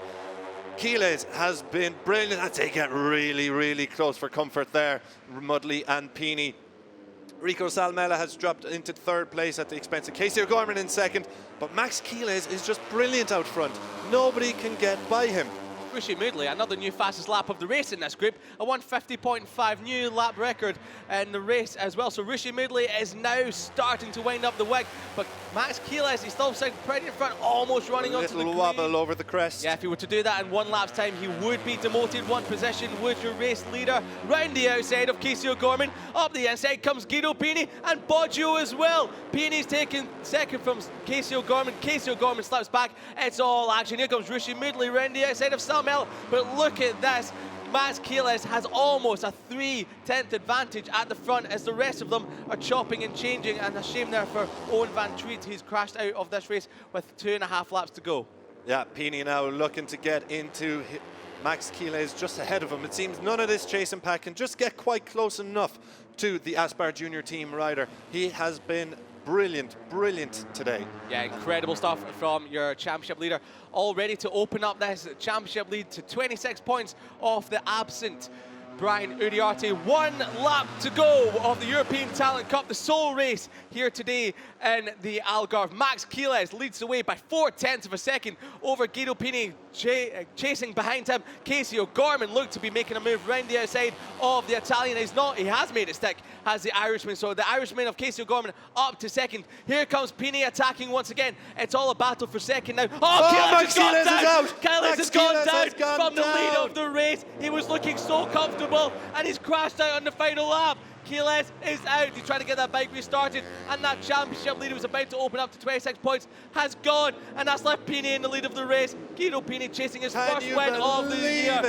Quiles has been brilliant. I'd say get really, really close for comfort there, Mudley and Pini. Rico Salmela has dropped into 3rd place at the expense of Casey O'Gorman in 2nd, but Max Quiles is just brilliant out front. Nobody can get by him. Rishi Moodley, another new fastest lap of the race in this group, a 150.5 new lap record in the race as well. So Rishi Moodley is now starting to wind up the wick, but Max Keeles, he's still sitting pretty in front, almost running onto the green. Little wobble over the crest. Yeah, if he were to do that in 1 lap's time, he would be demoted one position, would your race leader. Round the outside of Casey O'Gorman, up the inside comes Guido Pini and Boggio as well. Pini's taking second from Casey O'Gorman. Casey O'Gorman slips back. It's all action. Here comes Rishi Moodley round the outside of Salmel. But look at this. Max Keeles has almost a 3/10 advantage at the front as the rest of them are chopping and changing. And a shame there for Owen Van Tweet. He's crashed out of this race with 2.5 laps to go. Yeah, Pini now looking to get into Max Keeles just ahead of him. It seems none of this chasing pack can just get quite close enough to the Aspar Junior team rider. He has been brilliant today. Yeah, incredible stuff from your championship leader. All ready to open up this championship lead to 26 points off the absent Brian Uriarte. 1 lap to go of the European Talent Cup, the sole race here today in the Algarve. Max Keeles leads the way by 4/10 of a second over Guido Pini. Chasing behind him, Casey O'Gorman looked to be making a move round the outside of the Italian. He's not, he has made it stick, has the Irishman. So the Irishman of Casey O'Gorman up to second. Here comes Pini attacking once again. It's all a battle for second now. Max Keeles is out. Keeles has gone down from the lead of the race. He was looking so comfortable and he's crashed out on the final lap. Keeles is out. He's trying to get that bike restarted, and that championship lead was about to open up to 26 points has gone, and that's left Pini in the lead of the race. Guido Pini chasing his first win of the year.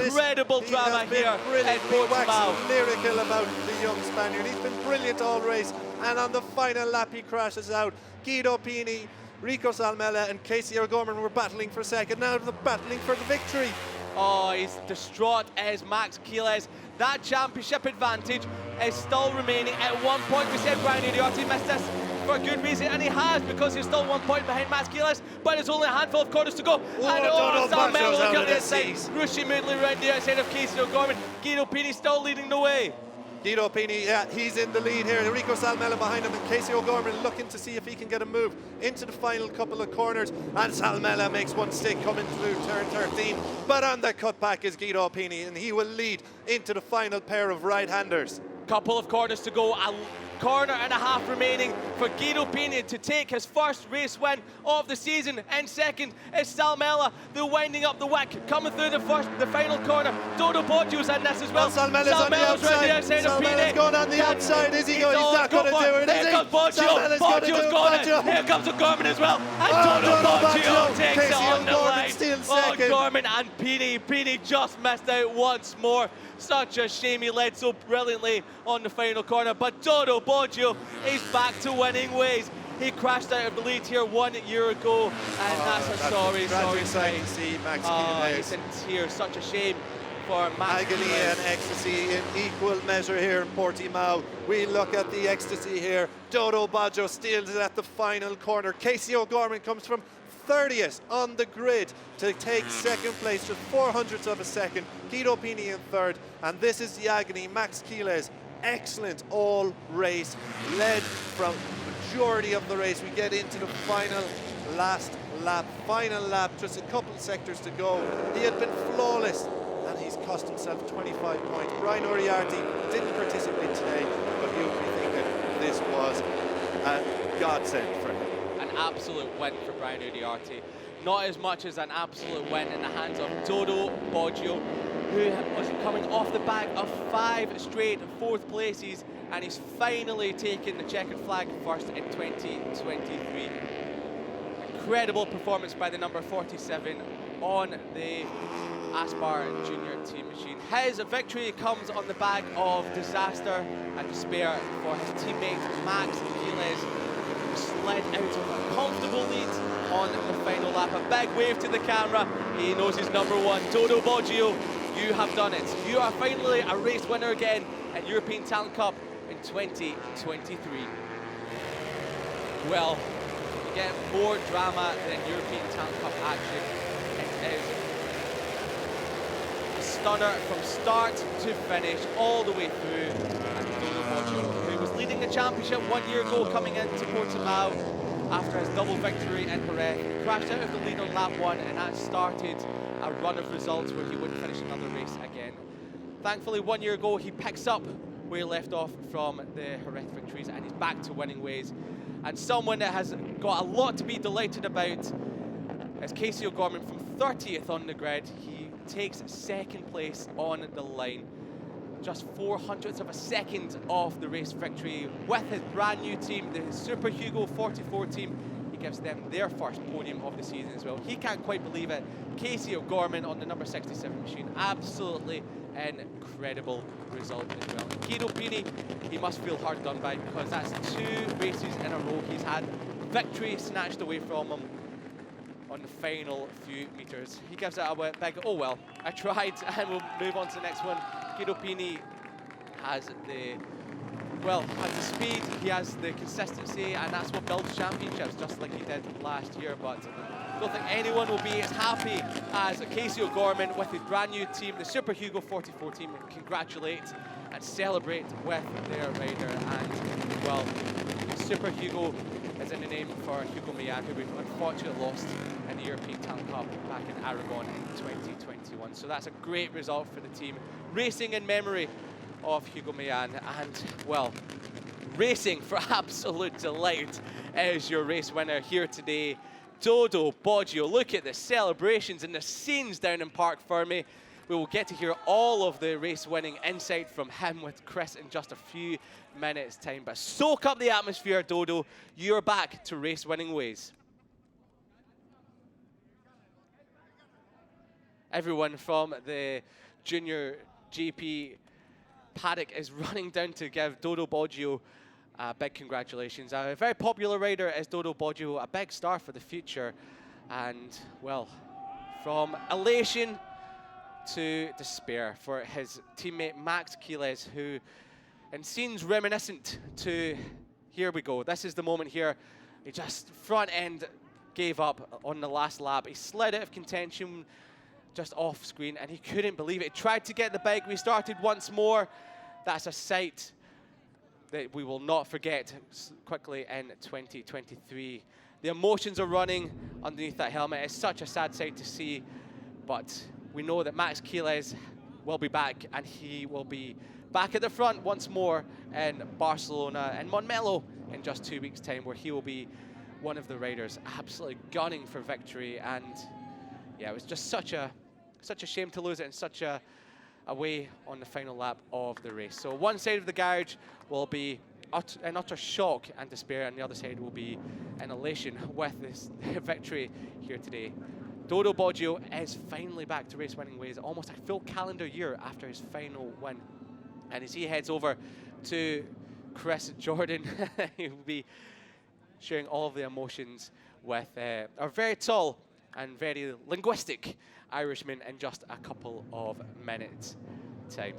Incredible drama here at Portimao. Lyrical about the young Spaniard. He's been brilliant all race, and on the final lap he crashes out. Guido Pini, Rico Salmela and Casey O'Gorman were battling for second. Now they're battling for the victory. Oh, he's distraught as Max Keeles. That championship advantage is still remaining. At one point we said Brian Uriarte missed this for a good reason, and he has, because he's still 1 point behind Max Keeles, but there's only a handful of corners to go. Baggio's look out at of the the inside. seas. Rishi Moodley round the outside of Casey O'Gorman. Guido Pini still leading the way. Guido Pini, yeah, he's in the lead here. Rico Salmela behind him, and Casey O'Gorman looking to see if he can get a move into the final couple of corners. And Salmela makes one stick coming through turn 13. But on the cutback is Guido Pini, and he will lead into the final pair of right-handers. Couple of corners to go. A corner and a half remaining for Guido Pini to take his first race win of the season. In second is Salmela, the winding up the wick, coming through the final corner. Dodo Boggio's in this as well. Salmela's on the outside. Salmela's going on the outside. Is he going? He's not going to do it, is he? Here comes Boggio. Boggio's got it. Here comes O'Gorman as well. And Dodo Boggio takes it on the line. O'Gorman and Pini. Pini just missed out once more. Such a shame, he led so brilliantly on the final corner, but Dodo Boggio is back to winning ways. He crashed out of the lead here 1 year ago, and that's a sorry sight to see Max Keeles. He's in tears, such a shame for Max Agony Keeles. and ecstasy in equal measure here in Portimao. We look at the ecstasy here. Dodo Boggio steals it at the final corner. Casey O'Gorman comes from 30th on the grid to take second place, just 0.04 of a second. Guido Pini in third, and this is the agony. Max Keeles, excellent all race, led from majority of the race. We get into the last lap, just a couple sectors to go. He had been flawless, and he's cost himself 25 points. Brian Uriarte didn't participate today, but you'll be thinking this was a godsend for him. An absolute win for Brian Uriarte. Not as much as an absolute win in the hands of Dodo Boggio, who was coming off the back of 5 straight 4th places, and he's finally taken the checkered flag first in 2023. Incredible performance by the number 47 on the Aspar Junior team machine. His victory comes on the back of disaster and despair for his teammate Max Keeles, who slid out of a comfortable lead on the final lap. A big wave to the camera. He knows he's number 1. Dodo Boggio, you have done it. You are finally a race winner again at European Talent Cup in 2023. Well, you get more drama than European Talent Cup action. It is a stunner from start to finish, all the way through. And Dodo Boggio, who was leading the championship 1 year ago, coming into Portimao after his double victory in Jerez, crashed out of the lead on lap 1, and that started a run of results where he wouldn't finish another race again. Thankfully, 1 year ago, he picks up where he left off from the Jerez victories, and he's back to winning ways. And someone that has got a lot to be delighted about is Casey O'Gorman from 30th on the grid. He takes second place on the line, just 0.04 of a second off the race victory with his brand new team, the Super Hugo 44 team. He gives them their first podium of the season as well. He can't quite believe it. Casey O'Gorman on the number 67 machine, absolutely incredible result as well. And Guido Pini, he must feel hard done by, because that's 2 races in a row he's had victory snatched away from him on the final few meters. He gives it a big, oh well, I tried, and we'll move on to the next one. Guido Pini has the speed, he has the consistency, and that's what builds championships, just like he did last year. But I don't think anyone will be as happy as Casey O'Gorman with his brand new team, the Super Hugo 44 team, and congratulate and celebrate with their rider. And well, Super Hugo is in the name for Hugo Mayan, who we unfortunately lost in the European Talent Cup back in Aragon in 2021. So that's a great result for the team. Racing in memory of Hugo Mayan. And well, racing for absolute delight is your race winner here today, Dodo Boggio. Look at the celebrations and the scenes down in Parc Fermé. We will get to hear all of the race-winning insight from him with Chris in just a few minutes' time. But soak up the atmosphere, Dodo. You're back to race-winning ways. Everyone from the JuniorGP paddock is running down to give Dodo Boggio big congratulations. A very popular rider is Dodo Boggio, a big star for the future. And, well, from elation to despair for his teammate Max Quiles, who, in scenes reminiscent to, here we go, this is the moment here, he just front end gave up on the last lap. He slid out of contention just off screen, and he couldn't believe it. He tried to get the bike restarted once more. That's a sight that we will not forget quickly in 2023. The emotions are running underneath that helmet. It's such a sad sight to see, but we know that Max Quiles will be back, and he will be back at the front once more in Barcelona and Montmello in just 2 weeks' time, where he will be one of the riders absolutely gunning for victory. And yeah, it was just such a shame to lose it in such a way on the final lap of the race. So one side of the garage will be in utter shock and despair, and the other side will be in elation with this victory here today. Dodo Boggio is finally back to race-winning ways, almost a full calendar year after his final win. And as he heads over to Chris Jordan, he will be sharing all of the emotions with our very tall and very linguistic Irishman in just a couple of minutes' time.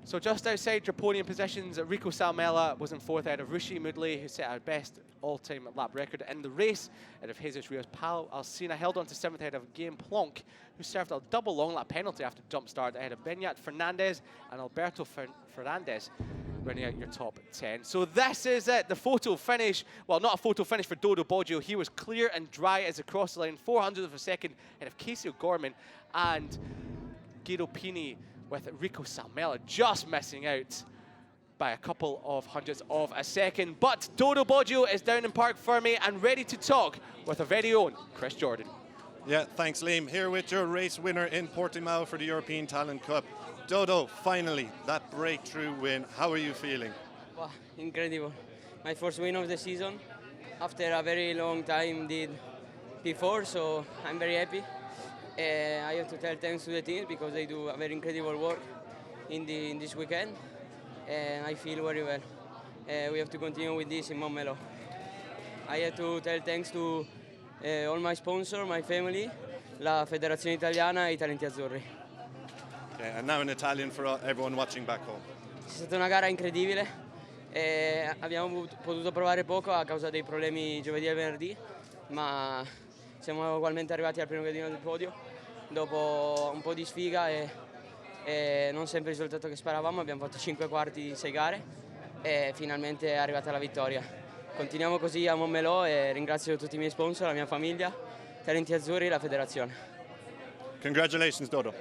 So just outside your podium positions, Rico Salmela was in 4th ahead of Rishi Moodley, who set our best all-time lap record in the race, out of Jesus Rios. Pal Alcina held on to 7th ahead of Guillaume Plonk, who served a double long lap penalty after jump start ahead of Benyat Fernandez and Alberto Fernandez, running out your top 10. So this is it, the photo finish. Well, not a photo finish for Dodo Boggio. He was clear and dry as he crossed the line, 0.04 of a second ahead of Casey O'Gorman and Guido Pini, with Rico Salmela just missing out by a couple of hundredths of a second. But Dodo Boggio is down in Parc Fermé and ready to talk with our very own Chris Jordan. Yeah, thanks, Liam. Here with your race winner in Portimao for the European Talent Cup. Dodo, finally, that breakthrough win. How are you feeling? Wow, incredible. My first win of the season after a very long time did before, so I'm very happy. I have to tell thanks to the team because they do a very incredible work in this weekend, and I feel very well. We have to continue with this in Montmello. I have to tell thanks to all my sponsors, my family, la Federazione Italiana e I Talenti Azzurri. Okay, and now in Italian for everyone watching back home. È stata una gara incredibile. Abbiamo potuto provare poco a causa dei problemi giovedì e venerdì, ma siamo ugualmente arrivati al primo gradino del podio dopo un po' di sfiga e non sempre il risultato che speravamo. Abbiamo fatto 5 quarti di 6 gare e finalmente è arrivata la vittoria. Continuiamo così a Montmelò e ringrazio tutti i miei sponsor, la mia famiglia talenti azzurri e la federazione. Congratulations, Dodo.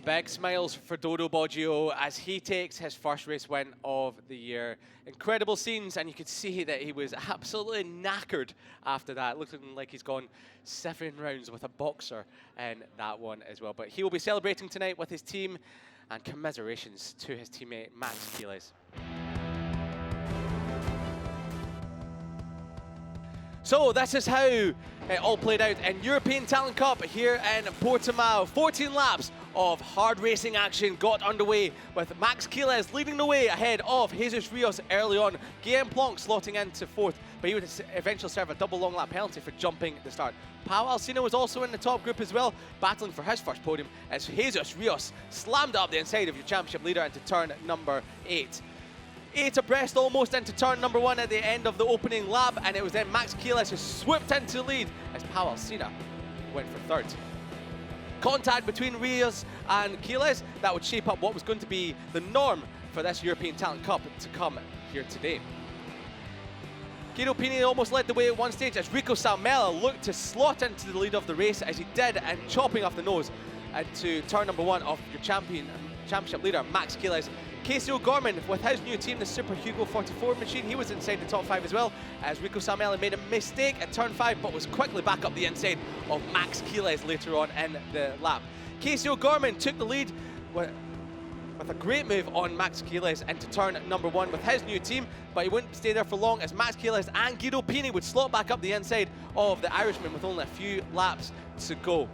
Big smiles for Dodo Boggio as he takes his first race win of the year. Incredible scenes, and you could see that he was absolutely knackered after that, looking like he's gone 7 rounds with a boxer in that one as well. But he will be celebrating tonight with his team, and commiserations to his teammate Max Keeles. So this is how it all played out in European Talent Cup here in Portimao. 14 laps of hard racing action got underway with Max Keeles leading the way ahead of Jesus Rios early on. Guillaume Plonk slotting into 4th, but he would eventually serve a double long lap penalty for jumping the start. Pau Alsina was also in the top group as well, battling for his first podium as Jesus Rios slammed up the inside of your championship leader into turn number 8. 8 abreast almost into turn number 1 at the end of the opening lap, and it was then Max Keeles who swooped into the lead as Pau Alsina went for 3rd. Contact between Rios and Keeles, that would shape up what was going to be the norm for this European Talent Cup to come here today. Guido Pini almost led the way at one stage as Rico Salmela looked to slot into the lead of the race as he did, and chopping off the nose into turn number 1 of your championship leader Max Keeles. Casey O'Gorman with his new team, the Super Hugo 44 machine, he was inside the top 5 as well, as Rico Salmela made a mistake at turn 5 but was quickly back up the inside of Max Keeles later on in the lap. Casey O'Gorman took the lead with a great move on Max Keeles into turn number 1 with his new team, but he wouldn't stay there for long as Max Keeles and Guido Pini would slot back up the inside of the Irishman with only a few laps to go.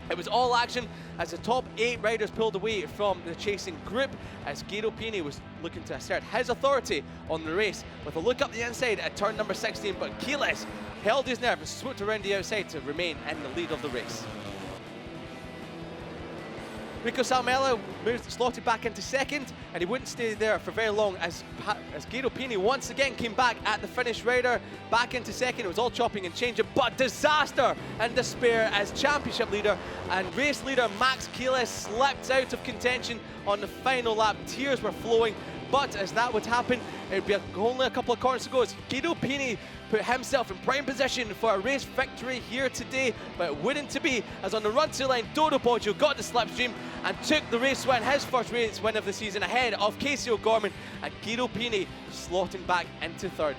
It was all action as the top 8 riders pulled away from the chasing group as Guido Pini was looking to assert his authority on the race with a look up the inside at turn number 16, but Keeles held his nerve and swooped around the outside to remain in the lead of the race. Rico Salmela slotted back into 2nd, and he wouldn't stay there for very long as Guido Pini once again came back at the finish rider, back into 2nd. It was all chopping and changing, but disaster and despair as championship leader and race leader Max Keeles slipped out of contention on the final lap. Tears were flowing, but as that would happen, it would be only a couple of corners to go as Guido Pini put himself in prime position for a race victory here today, but it wouldn't to be as on the run to the line, Dodo Boggio got the slipstream and took the race win, his first race win of the season ahead of Casey O'Gorman, and Guido Pini slotting back into 3rd.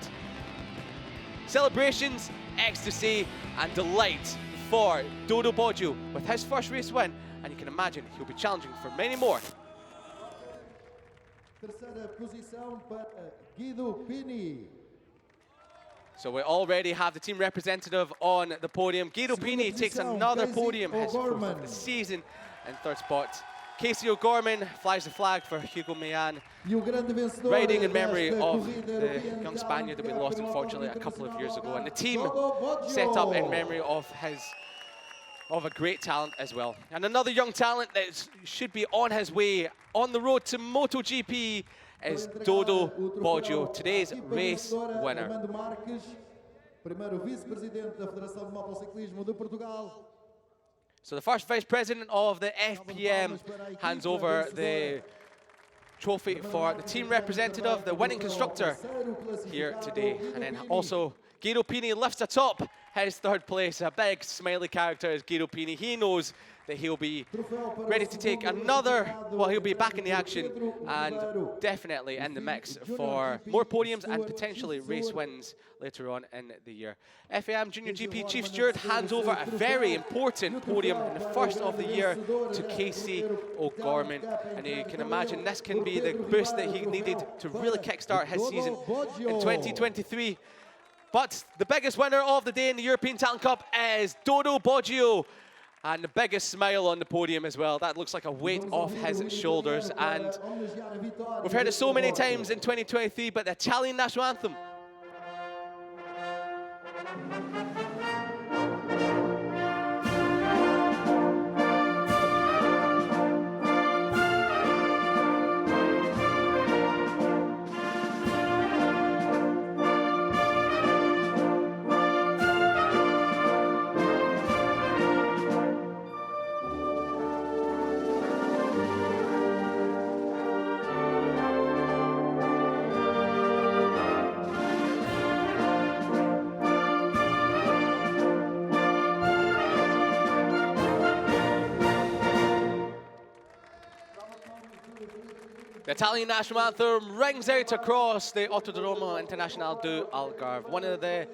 Celebrations, ecstasy and delight for Dodo Boggio with his first race win, and you can imagine he'll be challenging for many more. Terceira posição para Guido Pini. So we already have the team representative on the podium. Guido Pini takes another podium, his 4th of the season, in 3rd spot. Casey O'Gorman flies the flag for Hugo Mayan, riding in memory of the young Spaniard that we lost unfortunately a couple of years ago, and the team set up in memory of a great talent as well. And another young talent that should be on his way on the road to MotoGP is Dodo Boggio, today's race winner. So the first vice president of the FPM hands over the trophy for the team representative, the winning constructor here today. And then also Guido Pini lifts atop his 3rd place. A big smiley character is Guido Pini. He knows that he'll be ready to take another, well, he'll be back in the action and definitely in the mix for more podiums and potentially race wins later on in the year. FIM JuniorGP Chief Steward hands over a very important podium in the first of the year to Casey O'Gorman, and you can imagine this can be the boost that he needed to really kickstart his season in 2023. But the biggest winner of the day in the European Talent Cup is Dodo Boggio. And the biggest smile on the podium as well. That looks like a weight off his shoulders. And we've heard it so many times in 2023, but the Italian national anthem. The Italian national anthem rings out across the Autodromo Internazionale du Algarve, one of the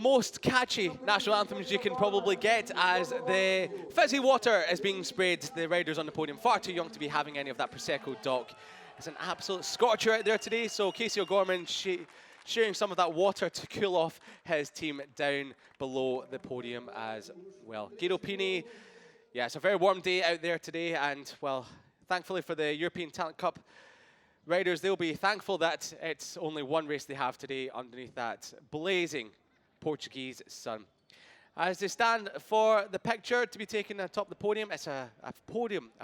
most catchy national anthems you can probably get, as the fizzy water is being sprayed. The riders on the podium far too young to be having any of that Prosecco Doc. It's an absolute scorcher out there today, so Casey O'Gorman sharing some of that water to cool off his team down below the podium as well. Guido Pini, yeah, it's a very warm day out there today, and well, thankfully for the European Talent Cup riders, they'll be thankful that it's only one race they have today underneath that blazing Portuguese sun. As they stand for the picture to be taken atop the podium, it's a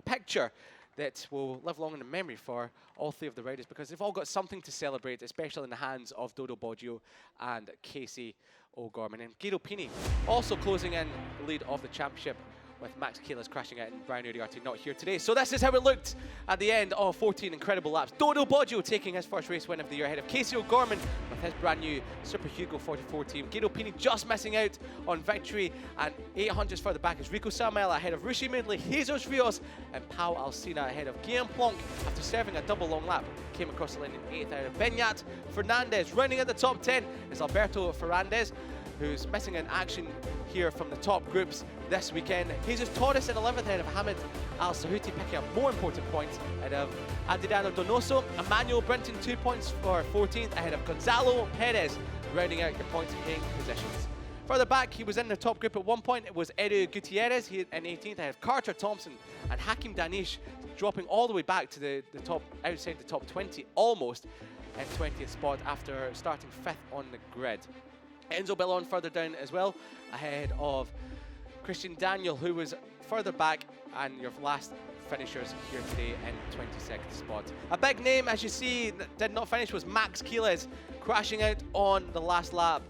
picture that will live long in the memory for all three of the riders, because they've all got something to celebrate, especially in the hands of Dodo Boggio and Casey O'Gorman. And Guido Pini also closing in the lead of the championship, with Max Keelis crashing out and Brian Uriarte not here today. So this is how it looked at the end of 14 incredible laps. Dodo Boggio taking his first race win of the year ahead of Casey O'Gorman with his brand new Super Hugo 44 team. Guido Pini just missing out on victory, and 800s further back is Rico Salmela ahead of Rishi Midley, Jesus Rios and Pau Alsina ahead of Guillaume Plonk after serving a double long lap. Came across the line in 8th out of Benyat Fernandez. Running at the top 10 is Alberto Ferrandez, who's missing in action here from the top groups this weekend. Jesus Torres in 11th ahead of Hamid Al Sahuti, picking up more important points ahead of Adriano Donoso. Emmanuel Brinton 2 points for 14th ahead of Gonzalo Perez, rounding out your points paying positions. Further back, he was in the top group at one point. It was Edu Gutierrez in 18th ahead of Carter Thompson and Hakim Danish, dropping all the way back to the top, outside the top 20 almost, in 20th spot after starting 5th on the grid. Enzo Bellon further down as well, ahead of Christian Daniel, who was further back, and your last finishers here today in 22nd spot. A big name, as you see, that did not finish was Max Keelis, crashing out on the last lap,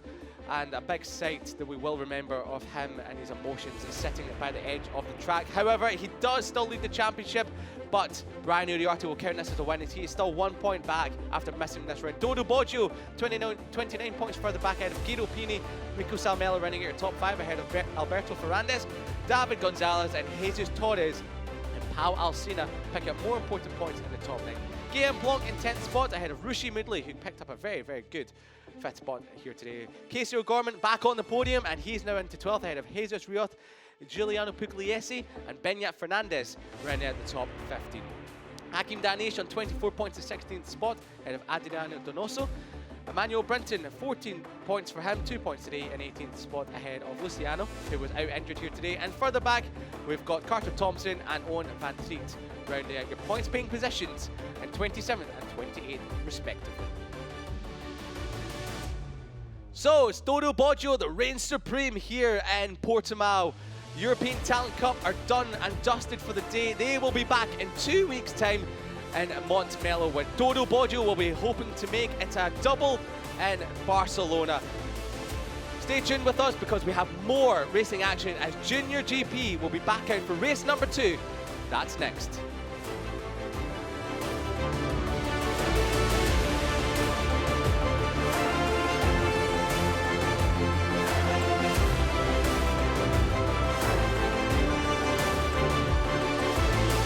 and a big sight that we will remember of him and his emotions sitting by the edge of the track. However, he does still lead the championship, but Brian Uriarte will count this as a win, as he is still 1 point back after missing this round. Dodo Boggio, 29 points further back ahead of Guido Pini, Rico Salmela running at your top 5 ahead of Alberto Ferrandez, David Gonzalez and Jesus Torres, and Pau Alsina picking up more important points in the top 9. Guillaume Plonk in 10th spot ahead of Rishi Midley, who picked up a very, very good 5th spot here today. Casey O'Gorman back on the podium, and he's now into 12th ahead of Jesus Riot, Giuliano Pugliese and Benyat Fernandez running at the top 15. Hakim Danish on 24 points to 16th spot ahead of Adriano Donoso. Emmanuel Brinton, 14 points for him, 2 points today in 18th spot ahead of Luciano, who was out injured here today. And further back, we've got Carter Thompson and Owen Van Triet rounding out your points paying positions in 27th and 28th respectively. So it's Dodo Boggio that reigns supreme here in Portimao. European Talent Cup are done and dusted for the day. They will be back in 2 weeks' time in Montmelo, when Dodo Boggio will be hoping to make it a double in Barcelona. Stay tuned with us, because we have more racing action as JuniorGP will be back out for race number 2. That's next.